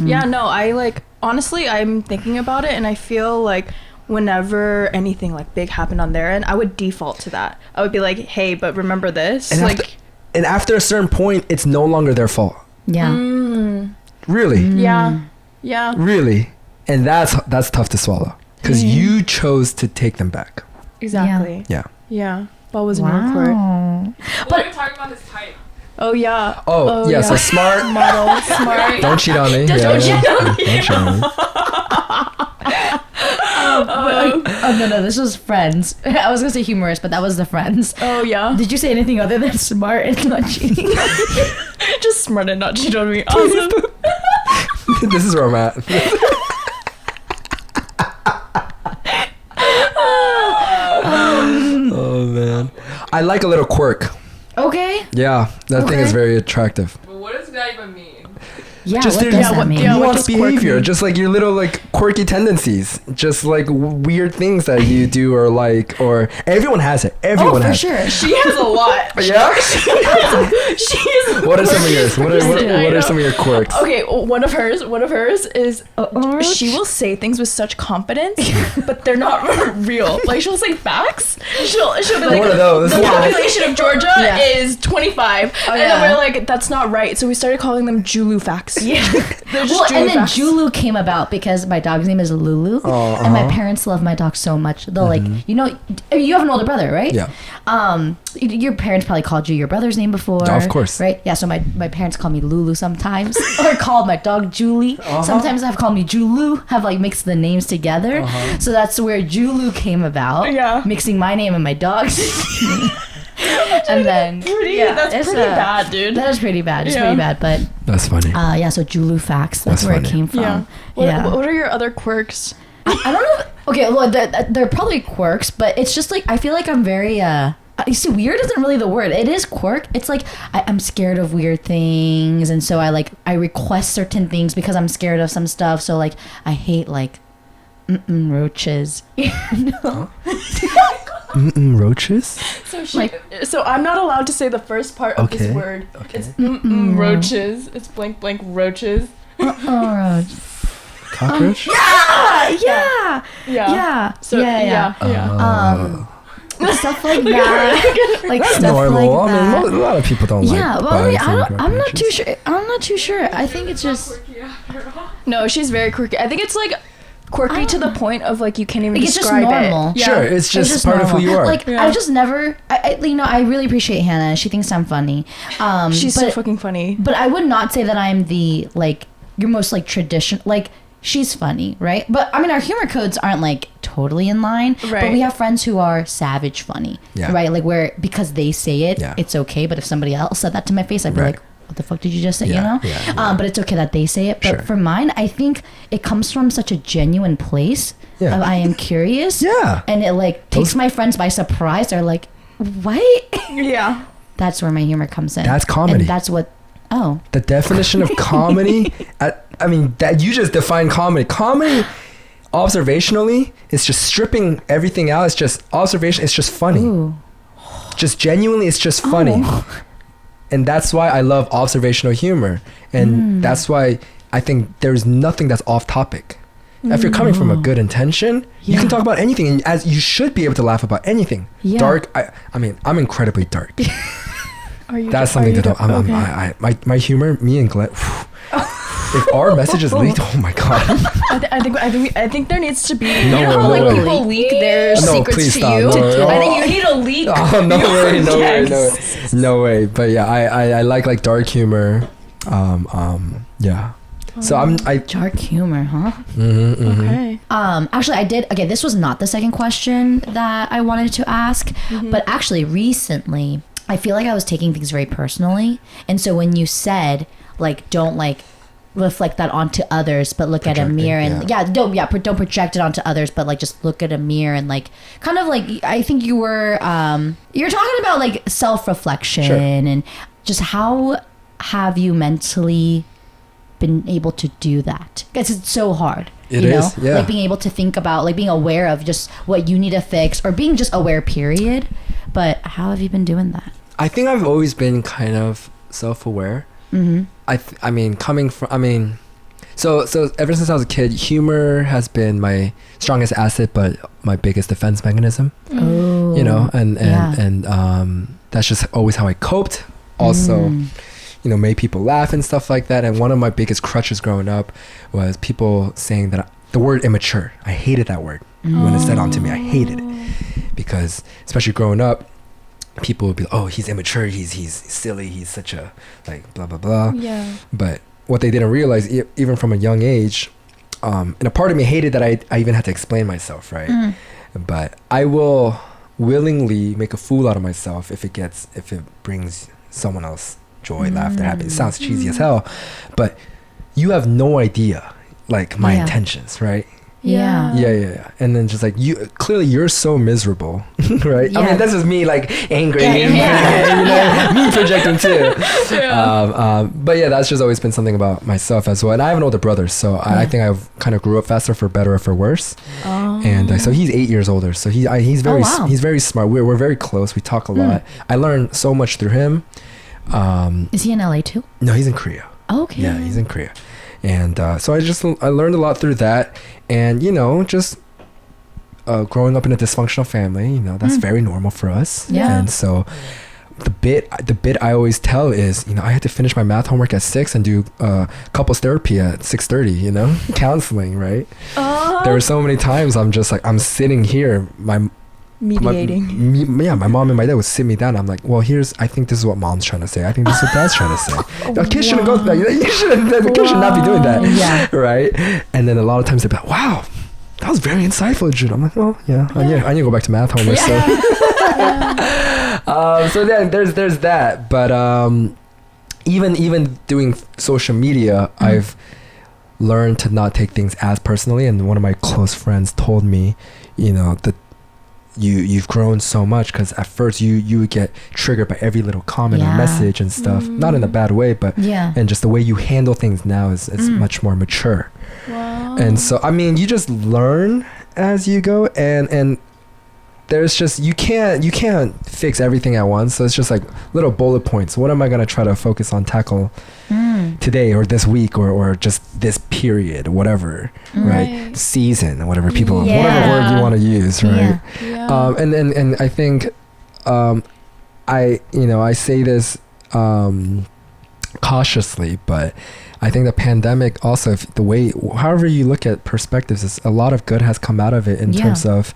yeah, no, I like, honestly, I'm thinking about it, and I feel like whenever anything like big happened on their end, I would default to that. I would be like, hey, but remember this? And after a certain point, it's no longer their fault. Yeah. Really? Yeah. Really? And that's tough to swallow, because you chose to take them back. Exactly. Yeah. Yeah. Ball was in your court. But we were talking about his type. Oh yeah. Oh, yeah, so smart. Model. Smart. Don't cheat on me. Don't cheat on me. Don't cheat on me. Oh no, this was Friends. I was gonna say humorous, but that was the Friends. Oh yeah. Did you say anything other than smart and not cheating? Just smart and not cheat on me. Awesome. This is where I'm at. Oh man, I like a little quirk. Okay. Yeah, that thing is Okay. very attractive. But what does that even mean? Yeah, Just what there's- does yeah, that what- mean? yeah, what Nuanced does quirk behavior, mean? just like your little like quirky tendencies, just like weird things that you do or like, or everyone has it. Everyone Oh, for has sure. She has a lot. Yeah. She's. What are some of yours? What are some of your quirks? Okay, one of hers is Orange? she will say things with such confidence, but they're not real. Like she'll say facts. She'll be like, One of those. the Yeah. population of Georgia Yeah. is 25, and yeah. then we're like, that's not right. So we started calling them Julu facts. Yeah. They're just Well, Julu and then facts. Julu came about because my dog's name is Lulu, Oh, and my uh-huh. parents love my dog so much. They'll like, you know, you have an older brother, right? Yeah. Your parents probably called you your brother's name before. Of course. Right? Yeah. So my parents call me Lulu sometimes, or called my dog Julie. Sometimes have called me Julu. Have like mixed the names together. So that's where Julu came about. Yeah. Mixing my name and my dog's name. And then That's it's, pretty bad, dude. That is pretty bad. It's Yeah. pretty bad, but That's funny. yeah. So Julu facts. That's That's where it funny. came from. Yeah. What are your other quirks? I don't know. Okay, well, they're probably quirks, but it's just like I feel like I'm very. You see, weird isn't really the word. It is quirk. It's like I'm scared of weird things, and so I request certain things because I'm scared of some stuff. So like I hate like roaches. You know? Roaches? So I'm not allowed to say the first part of this Okay. word. Okay. It's roaches. It's blank blank roaches. roach. Cockroach? Yeah. Yeah. So yeah. Stuff like that. Like That's stuff normal. like I that. mean, a lot of people don't Yeah, like well, I mean, bugs and I'm not cockroaches. too sure. I'm not too sure. I think it's just. Quirky after all. No, she's very quirky. I think it's like quirky to the point of like you can't even Like, it's just describe normal. it. Yeah. Sure, it's just part of who normal. you are. Like Yeah. I've just never, I really appreciate Hannah. She thinks I'm funny. She's but, so fucking funny. But I would not say that I'm the like your most like tradition. Like she's funny, right? But I mean, our humor codes aren't like totally in line. But Right. we have friends who are savage funny, Yeah. right? Like where because they say it, Yeah. it's okay. But if somebody else said that to my face, I'd be Right. like, what the fuck did you just say? Yeah, You know? yeah. But it's okay that they say it. But Sure. for mine, I think it comes from such a genuine place. Yeah. Of I am curious. Yeah. And it like takes Those- my friends by surprise. They're like, what? Yeah. That's where my humor comes in. That's comedy. And that's what. Oh. The definition of comedy, I mean, that you just define comedy. Comedy, observationally, is just stripping everything out. It's just observation. It's just funny. Ooh. Just genuinely, it's just funny. Oh. And that's why I love observational humor. And that's why I think there's nothing that's off topic. If you're coming from a good intention, you Yeah. can talk about anything, and as you should be able to laugh about anything. Yeah. Dark, I mean, I'm incredibly dark. Are you? That's something to do. talk. My humor, me and Glenn. If our message is leaked, oh my god. I think there needs to be. No You know way, how no like way. people leak their No, secrets please to stop. you. No, I think no. you need to leak. Oh no your way, no way, no way, text. no way. But yeah, I like dark humor. Yeah. So I Dark humor, huh? Okay. Actually, I did. Okay, this was not the second question that I wanted to ask, but actually, recently, I feel like I was taking things very personally, and so when you said like, don't like reflect that onto others, but look at a Project it, mirror and don't project it onto others, but like just look at a mirror and like kind of like I think you were you're talking about like self-reflection Sure. and just how have you mentally been able to do that because it's so hard. It you know? is, yeah. Like being able to think about like being aware of just what you need to fix or being just aware period. But how have you been doing that? I think I've always been kind of self-aware. I mean, coming from, I mean, so ever since I was a kid, humor has been my strongest asset, but my biggest defense mechanism. Oh, You know, and yeah. that's just always how I coped. Also, you know, made people laugh and stuff like that. And one of my biggest crutches growing up was people saying that the word immature. I hated that word when it said onto me. I hated it because, especially growing up, people would be like, oh, he's immature, he's silly, he's such a like blah blah blah. Yeah. But what they didn't realize, even from a young age, and a part of me hated that I even had to explain myself, right? But I will willingly make a fool out of myself if it brings someone else joy, laughter, happiness. It sounds cheesy as hell, but you have no idea like my intentions, right? Yeah. And then just like clearly you're so miserable, right? I mean, this is me like angry and me projecting too. But yeah, that's just always been something about myself as well. And I have an older brother, so I think I've kind of grew up faster for better or for worse. And so he's 8 years older, so he's very smart. We're very close. We talk a lot. I learned so much through him. Is he in LA too? No, he's in Korea. Okay. Yeah, he's in Korea. And so I learned a lot through that. And, just growing up in a dysfunctional family, that's very normal for us. Yeah. And so the bit I always tell is, I had to finish my math homework at 6 and do couples therapy at 6:30, counseling, right? There were so many times I'm just like, I'm sitting here, mediating. My mom and my dad would sit me down. I'm like, well, I think this is what mom's trying to say. I think this is what dad's trying to say. The kid shouldn't go through that. The kid should not be doing that. Yeah. Right? And then a lot of times they'd be like, wow, that was very insightful, June. I'm like, well, I need to go back to math homework. So then there's that. But even doing social media, I've learned to not take things as personally. And one of my close friends told me, that you've grown so much, because at first you would get triggered by every little comment or message and stuff, not in a bad way, but and just the way you handle things now is much more mature. Wow. And so I mean, you just learn as you go, and there's just you can't fix everything at once, so it's just like little bullet points. What am I going to try to focus on, tackle today or this week or just this period, whatever, right? Season, whatever whatever word you want to use, right? And I think I say this cautiously, but I think the pandemic also, however you look at perspectives, is a lot of good has come out of it in terms of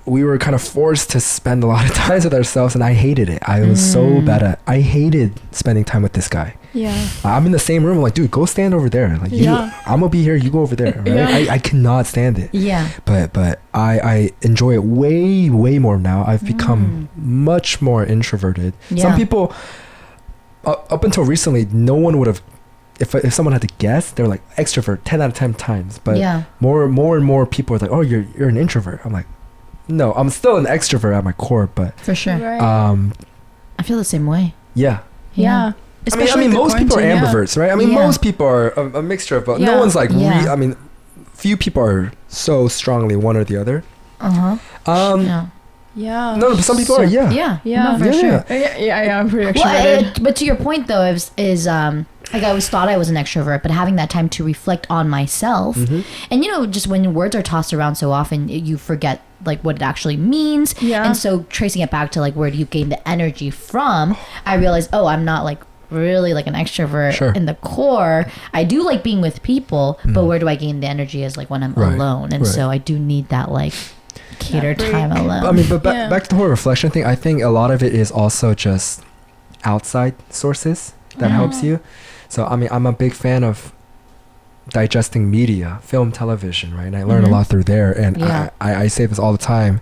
we were kind of forced to spend a lot of time with ourselves, and I hated it. I was so bad at I hated spending time with this guy. Yeah. I'm in the same room. I'm like, dude, go stand over there. Like, I'm gonna be here. You go over there. Right? I cannot stand it. Yeah. But I enjoy it way more now. I've become much more introverted. Yeah. Some people, up until recently, no one would have. If someone had to guess, they're like extrovert 10 out of 10 times. But more and more people are like, oh, you're an introvert. I'm like, no, I'm still an extrovert at my core, but for sure. Right. I feel the same way. Yeah. Especially I mean most people are ambiverts, right? I mean, most people are a mixture of both. No one's like, I mean, few people are so strongly one or the other. Yeah. No, but some people are. Yeah. No, for sure. Yeah, I'm pretty extroverted. Well, but to your point though, is like I always thought I was an extrovert, but having that time to reflect on myself, and just when words are tossed around so often, you forget like what it actually means. Yeah. And so tracing it back to like where do you gain the energy from, I realized, I'm not like really like an extrovert in the core. I do like being with people, but where do I gain the energy is like when I'm alone, and so I do need that like cater time alone. I mean, but back to the whole reflection thing, I think a lot of it is also just outside sources that helps you. So I mean, I'm a big fan of digesting media, film, television, right? And I learn a lot through there. And I say this all the time.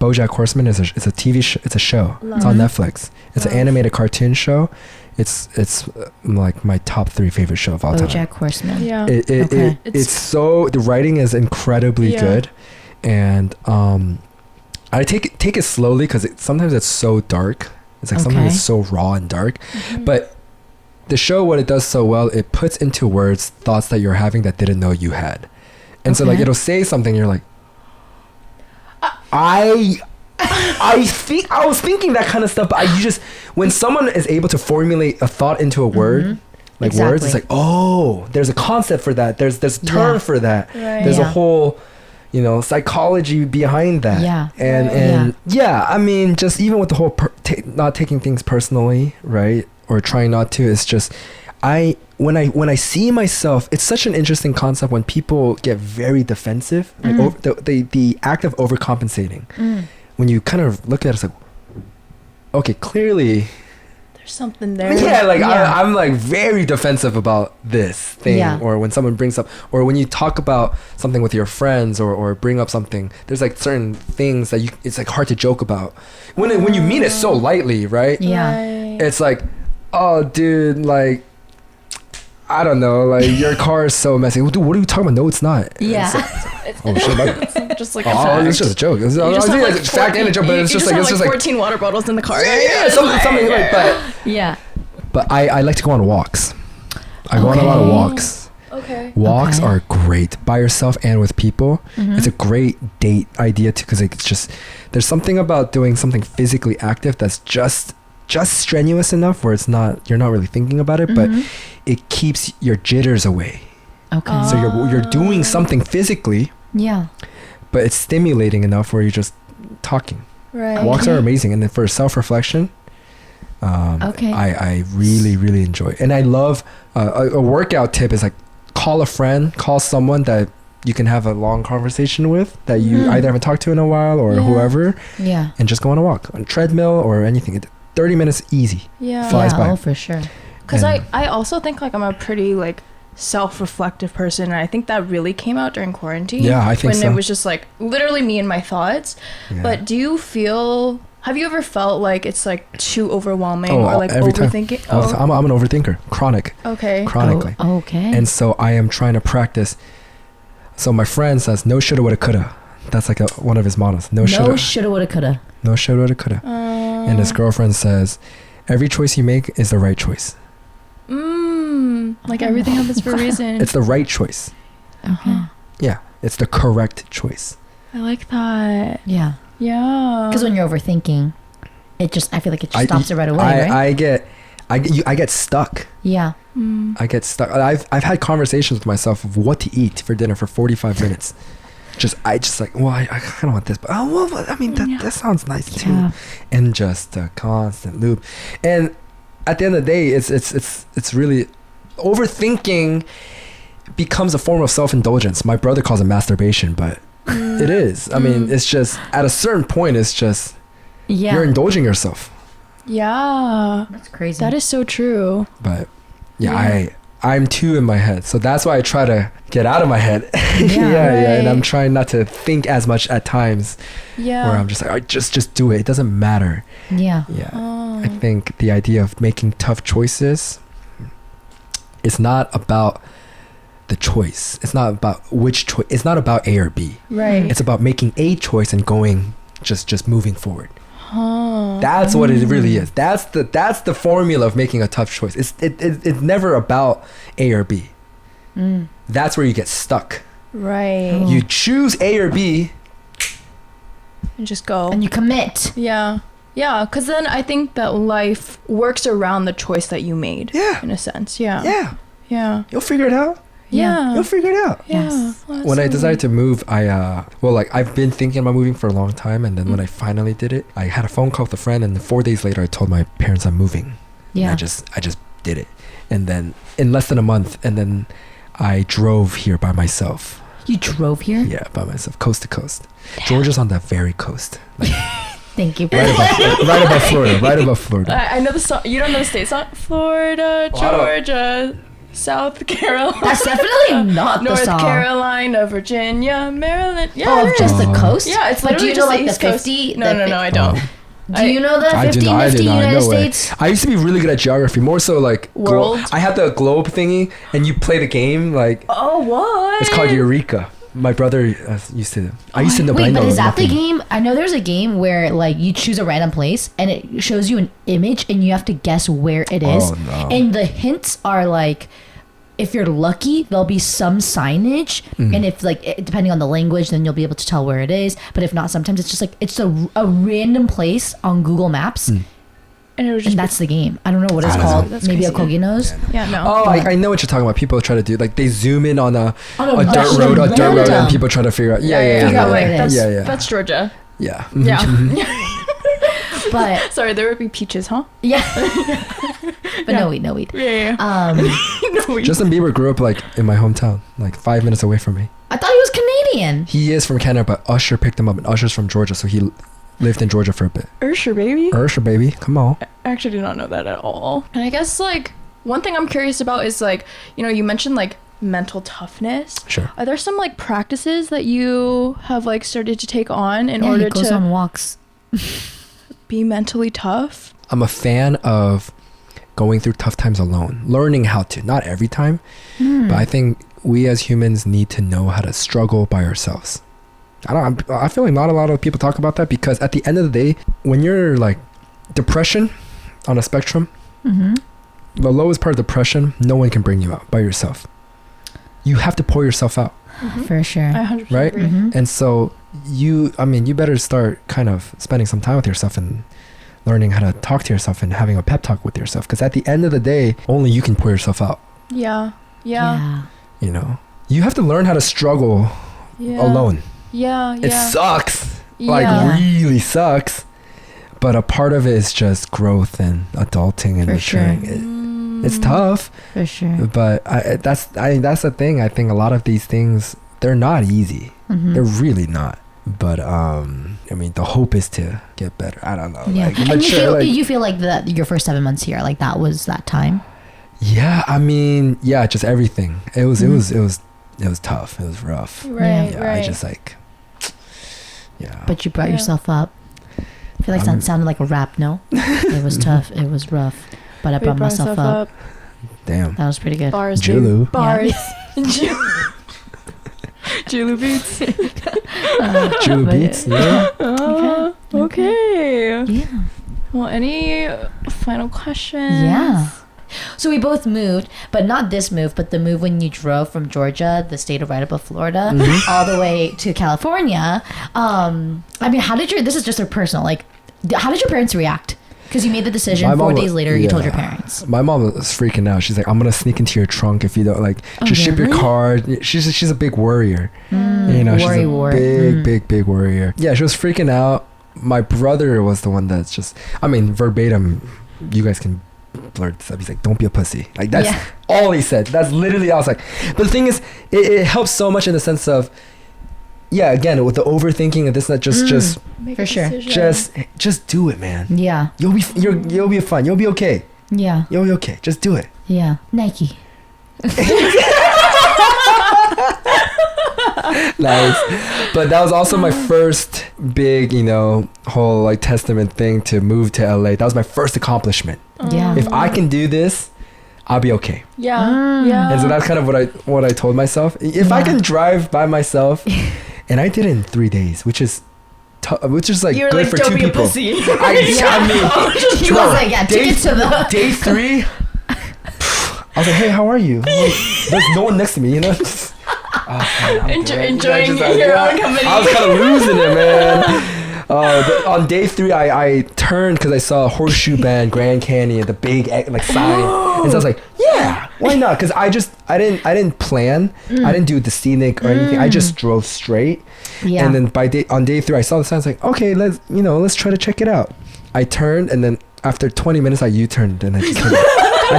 BoJack Horseman is a TV show. It's a show. It's on Netflix. It's an animated cartoon show. It's like my top 3 favorite show of all time. BoJack Horseman. Yeah. It's so, the writing is incredibly good. And I take it slowly because sometimes it's so dark. It's like sometimes it's so raw and dark. But the show, what it does so well, it puts into words thoughts that you're having that didn't know you had. And so like it'll say something, you're like, I was thinking that kind of stuff, but you just, when someone is able to formulate a thought into a word, like words, it's like, oh, there's a concept for that. There's a term for that. Right. There's a whole, psychology behind that. Yeah. And I mean, just even with the whole not taking things personally, right? Or trying not to, it's just when I see myself, it's such an interesting concept when people get very defensive, like the act of overcompensating. When you kind of look at it, it's like, okay, clearly. There's something there. Yeah, like I'm like very defensive about this thing, or when someone brings up, or when you talk about something with your friends, or bring up something. There's like certain things that it's like hard to joke about when you mean it so lightly, right? Yeah, it's like, oh, dude, like. I don't know, like your car is so messy. Dude, what are you talking about? No, it's not. Yeah. Oh shit! It's just like a fact. It's just a joke. It's a fact and a joke, but it's just like 14 water bottles in the car. Yeah, something like that. Yeah. But I like to go on walks. I go on a lot of walks. Okay. Walks are great by yourself and with people. It's a great date idea too, because it's just there's something about doing something physically active that's just strenuous enough where you're not really thinking about it, but it keeps your jitters away. Okay. So you're doing something physically. Yeah. But it's stimulating enough where you're just talking. Right. Walks are amazing, and then for self-reflection, I really, really enjoy. And I love a workout tip is like call a friend, call someone that you can have a long conversation with that you either haven't talked to in a while or whoever. Yeah. And just go on a walk on a treadmill or anything. 30 minutes easy. Yeah. Flies by. Oh, for sure. Because I also think like I'm a pretty like self-reflective person, and I think that really came out during quarantine. Yeah, I think when it was just like literally me and my thoughts. Yeah. But have you ever felt like it's like too overwhelming or like overthinking? I'm an overthinker, chronic. Okay. Chronically. Oh, okay. And so I am trying to practice. So my friend says no shoulda woulda coulda. That's like one of his mottos. No shoulda woulda coulda. No shoulda woulda coulda. And his girlfriend says, every choice you make is the right choice. Like everything happens for a reason. It's the right choice. Okay. Yeah, it's the correct choice. I like that. Yeah. Yeah. Because when you're overthinking, I feel like it just stops it right away, right? I get stuck. Yeah. I get stuck. I've had conversations with myself of what to eat for dinner for 45 minutes. I kind of want this, but that sounds nice too. And just a constant loop. And at the end of the day, it's really overthinking becomes a form of self-indulgence. My brother calls it masturbation, but it is. I mean, it's just at a certain point, it's just you're indulging yourself. Yeah, that's crazy. That is so true. But I'm too in my head, so that's why I try to get out of my head. And I'm trying not to think as much at times. Yeah, where I'm just like, just do it. It doesn't matter. Yeah. I think the idea of making tough choices, it's not about the choice. It's not about which choice. It's not about A or B. Right. It's about making a choice and going, just moving forward. That's what it really is. That's the formula of making a tough choice. It's never about A or B. That's where you get stuck. Right. You choose A or B and just go. And you commit. Yeah. Yeah, because then I think that life works around the choice that you made. Yeah. In a sense. Yeah. Yeah. Yeah. You'll figure it out. Yeah. You'll figure it out. Yes. Yeah. When I decided to move, I've been thinking about moving for a long time, and then when I finally did it, I had a phone call with a friend, and 4 days later I told my parents I'm moving. Yeah. And I just did it. And then in less than a month, and then I drove here by myself. You drove here? Yeah, by myself, coast to coast. Damn. Georgia's on the very coast. Like, thank you. Right above Florida. I know the song. You don't know the state song? Florida, Georgia, South Carolina. That's definitely not the song. North Carolina, Virginia, Maryland. Yeah, just the coast? Yeah, it's literally do you know just like East the 50? Coast. No, I don't. Do you know the 50 United States? I used to be really good at geography, more so like world. I had the globe thingy, and you play the game like. Oh, what? It's called Eureka. My brother used to. I used to know. Wait, but is that the game? I know there's a game where like you choose a random place and it shows you an image and you have to guess where it is. Oh, no. And the hints are like, if you're lucky, there'll be some signage, and if like depending on the language, then you'll be able to tell where it is. But if not, sometimes it's just like it's a random place on Google Maps. And that's the game. I don't know what it's called. Maybe Akogi knows. Yeah, no. Oh, I know what you're talking about. People try to do like they zoom in on a dirt road, and people try to figure out. Figure out where it is. That's Georgia. Yeah. Yeah. But sorry, there would be peaches, huh? Yeah. But no weed. Yeah. No weed. Justin Bieber grew up like in my hometown, like 5 minutes away from me. I thought he was Canadian. He is from Canada, but Usher picked him up, and Usher's from Georgia, so lived in Georgia for a bit. Ursher, baby. Ursher, baby. Come on. I actually did not know that at all. And I guess like one thing I'm curious about is like, you know, you mentioned like mental toughness. Sure. Are there some like practices that you have like started to take on in Yeah, order he goes to on walks. be mentally tough? I'm a fan of going through tough times alone, learning how to, not every time, but I think we as humans need to know how to struggle by ourselves. I feel like not a lot of people talk about that, because at the end of the day, when you're like depression on a spectrum, the lowest part of depression, no one can bring you out by yourself. You have to pour yourself out. For sure. I 100% Right? agree. And so you better start kind of spending some time with yourself and learning how to talk to yourself and having a pep talk with yourself, because at the end of the day, only you can pour yourself out. Yeah. You know, you have to learn how to struggle alone. Yeah. It sucks. Yeah. Like really sucks. But a part of it is just growth and adulting and For sure. maturing. It's tough. For sure. But that's the thing. I think a lot of these things, they're not easy. They're really not. But the hope is to get better. I don't know. Yeah. Like, And mature, you feel like that your first 7 months here, like that was that time? Yeah, just everything. It was tough. It was rough. Right. Yeah, I just like, yeah. But you brought yourself up. I feel like that sounded like a rap, no? It was tough. It was rough. But I brought myself up. Damn. That was pretty good. Bars. Julu. Babe. Bars. Julu beats. Julu beats. Yeah. Okay. Yeah. Well, any final questions? Yeah. So we both moved, but not this move, but the move when you drove from Georgia, the state of right above Florida, all the way to California. How did this is just a personal, like, how did your parents react? Because you made the decision 4 days later, you told your parents. My mom was freaking out. She's like, I'm going to sneak into your trunk if you don't, like, just ship your car. She's a big worrier. You know, she's a big worrier. Yeah, she was freaking out. My brother was the one that's just, verbatim, you guys can blurt this up. He's like, don't be a pussy. Like, that's all he said. That's literally all I was like. But the thing is, it helps so much in the sense of, again, with the overthinking of this, not just For sure. just do it, man. Yeah. You'll be fine. You'll be okay. Yeah. You'll be okay. Just do it. Yeah. Nike. Nice. But that was also my first big, whole like testament thing to move to LA. That was my first accomplishment. Yeah. If I can do this, I'll be okay. Yeah. And so that's kind of what I told myself. If I can drive by myself, and I did it in 3 days, which is like You're good like, for don't 2 be a people. pussy. He was like, tickets to the... Day 3, I was like, hey, how are you? There's no one next to me, Enjoying your own company. I was kind of losing it, man. On day 3, I turned because I saw a horseshoe band, Grand Canyon, the big like sign, and so I was like, yeah, why not? Because I didn't plan, I didn't do the scenic or anything. I just drove straight, and then on day 3, I saw the sign. I was like, okay, let's try to check it out. I turned, and then after 20 minutes, I U-turned, and I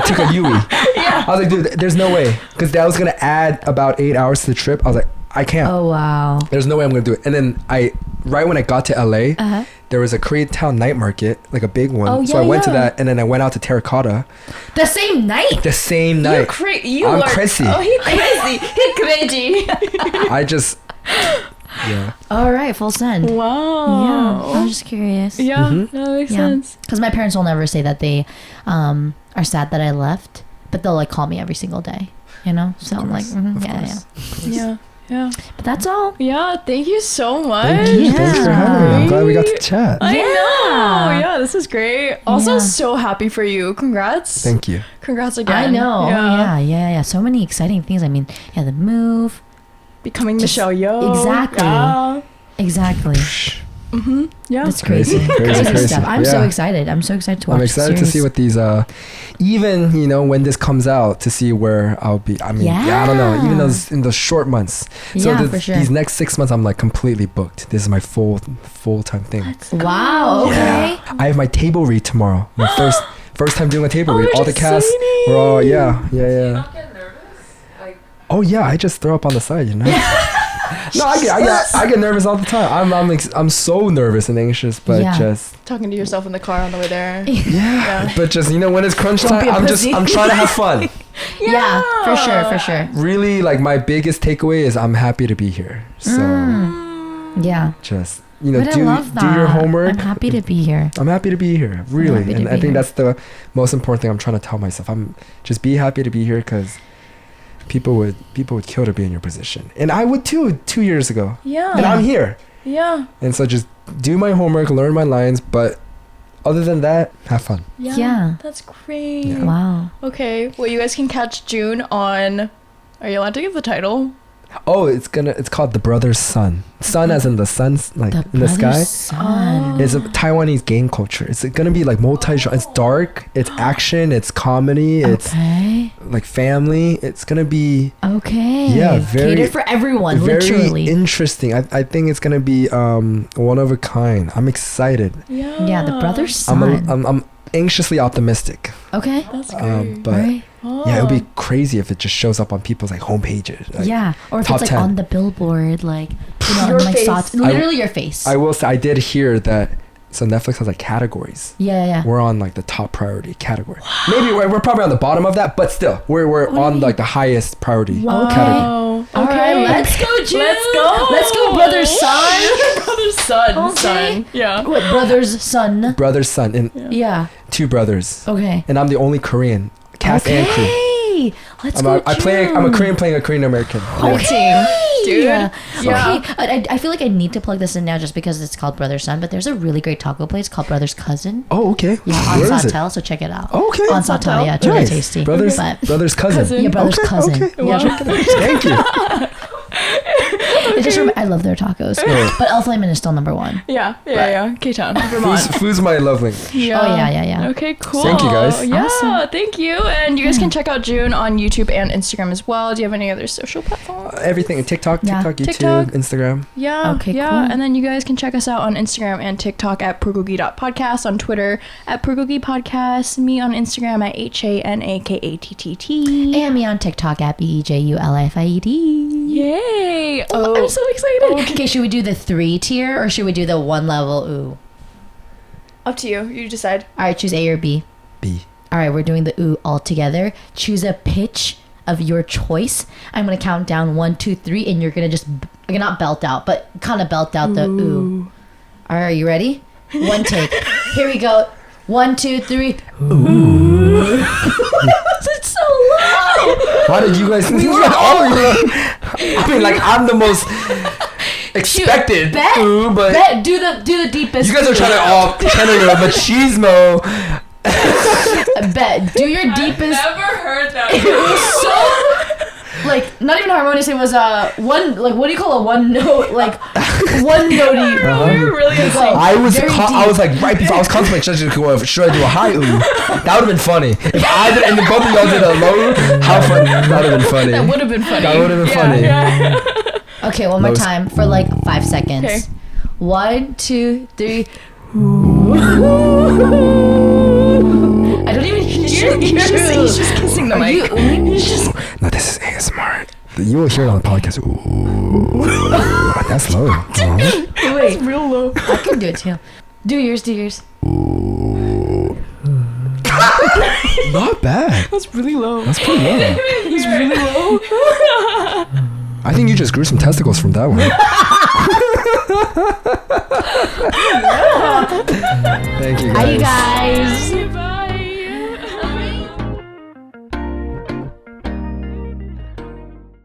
took a Yui. I was like, dude, there's no way, because that was gonna add about 8 hours to the trip. I was like, I can't. Oh wow. There's no way I'm gonna do it. And then right when I got to LA, there was a Koreatown night market, like a big one. So I went to that, and then I went out to Terracotta. The same night. The same night. I'm crazy. Oh, he crazy. He crazy. I just, yeah. All right, full send. Wow. Yeah, I was just curious. Yeah, that makes sense. Because my parents will never say that they are sad that I left, but they'll like call me every single day. So I'm like, Yeah. But that's all. Yeah, thank you so much. Thank you. Thanks for having me. I'm glad we got to chat. I know. Yeah, this is great. Also, so happy for you. Congrats. Thank you. Congrats again. I know. Yeah. So many exciting things. The move. Becoming Michelle Yeoh. Exactly. Exactly. Yeah. That's crazy. Crazy stuff. I'm so excited. I'm so excited to watch. I'm excited to see what these, even, when this comes out, to see where I'll be. I don't know. Even those in those short months. So for sure. These next 6 months, I'm like completely booked. This is my full-time thing. Wow. Okay. Yeah. I have my table read tomorrow. My first time doing a table read. All the cast. exciting. We're all, Do you not get nervous? Like, Oh yeah, I just throw up on the side, No, I get nervous all the time. I'm so nervous and anxious, but just talking to yourself in the car on the way there. Yeah. But just when it's crunch time, I'm trying to have fun. Yeah, for sure. Really, like my biggest takeaway is I'm happy to be here. So yeah, just but do your homework. I'm happy to be here. I'm happy to be here, really, and I think that's the most important thing I'm trying to tell myself. I'm just be happy to be here because people would kill to be in your position, and I would too 2 years ago. Yeah, and I'm here. Yeah, and so just do my homework, learn my lines, but other than that, have fun. Yeah. That's great. Yeah. Wow. Okay, well, you guys can catch Joon on. Are you allowed to give the title? Oh, it's called The Brother's Sun. Sun as in the sun's like in the sky. Sun. It's a Taiwanese game culture. It's gonna be like multi-genre. It's dark. It's action. It's comedy. It's like family. It's gonna be very catered for everyone. Very literally interesting. I think it's gonna be one of a kind. I'm excited. Yeah, The Brother's Sun. I'm anxiously optimistic. Okay, that's great. But yeah, it would be crazy if it just shows up on people's like home pages. Like, or if it's like 10. on the billboard, like your like face. literally your face. I will say I did hear that. So Netflix has like categories. Yeah. We're on like the top priority category. Maybe we're probably on the bottom of that, but still, we're on like the highest priority category. All right, let's go, Joon. Let's go, brother's son. Brother's son. Son. Yeah. What, brother's son? Brother's son and 2 brothers. Okay. And I'm the only Korean cast and crew. Let's go. I'm a Korean playing a Korean American. Team. Dude. Yeah. Okay. I feel like I need to plug this in now just because it's called Brother's Son, but there's a really great taco place called Brother's Cousin. Oh, okay. Yeah, on Where is it? Sawtell, so check it out. Oh, okay. On Sawtell, yeah, it's really tasty. Brother's cousin. Yeah, brother's cousin. Okay. Yeah, check it out. Thank you. I love their tacos, but Elf Layman is still number 1. Yeah. K-Town, Vermont. Food's my love language. Yeah. Oh yeah. Okay, cool. Thank you, guys. Yeah, Awesome. thank you. And you guys can check out Joon on YouTube and Instagram as well. Do you have any other social platforms? Everything. TikTok, YouTube, TikTok. Instagram. Yeah. Okay, yeah. cool. And then you guys can check us out on Instagram and TikTok at bulgogi.podcast, on Twitter at bulgogi podcast, me on Instagram at HANAKATTT. And me on TikTok at BEJULIFIED. Yay! Oh, I'm so excited. Okay, should we do the 3 tier or should we do the 1 level ooh? Up to you. You decide. All right, choose A or B. B. All right, we're doing the ooh all together. Choose a pitch of your choice. I'm gonna count down 1, 2, 3, and you're gonna just not belt out, but kind of belt out the ooh. All right, are you ready? 1 take. Here we go. 1, 2, 3. Ooh. It's so low. Why did you guys? I mean, like I'm the most expected. Bet, do the deepest. You guys are trying to all machismo. Bet, do your deepest. I've never heard that. It was so like not even harmonious. It was one, like, what do you call a one note, like one notey. We were really Like, I was like right before I was contemplating should I do a high ooh? That would have been funny. If I did and then both of y'all did a low, how fun? That would have been funny. That would have been funny. That would have been funny. Yeah. Okay, one more time for like 5 seconds. Okay. 1, 2, 3. I don't even hear you. He's just kissing the mic. No, this is ASMR. You will hear it on the podcast. Ooh, that's low. Wait, Real low. I can do it too. Do yours. Not bad. That's really low. That's pretty low. He's really low. I think you just grew some testicles from that one. Thank you, guys. Hi, you guys.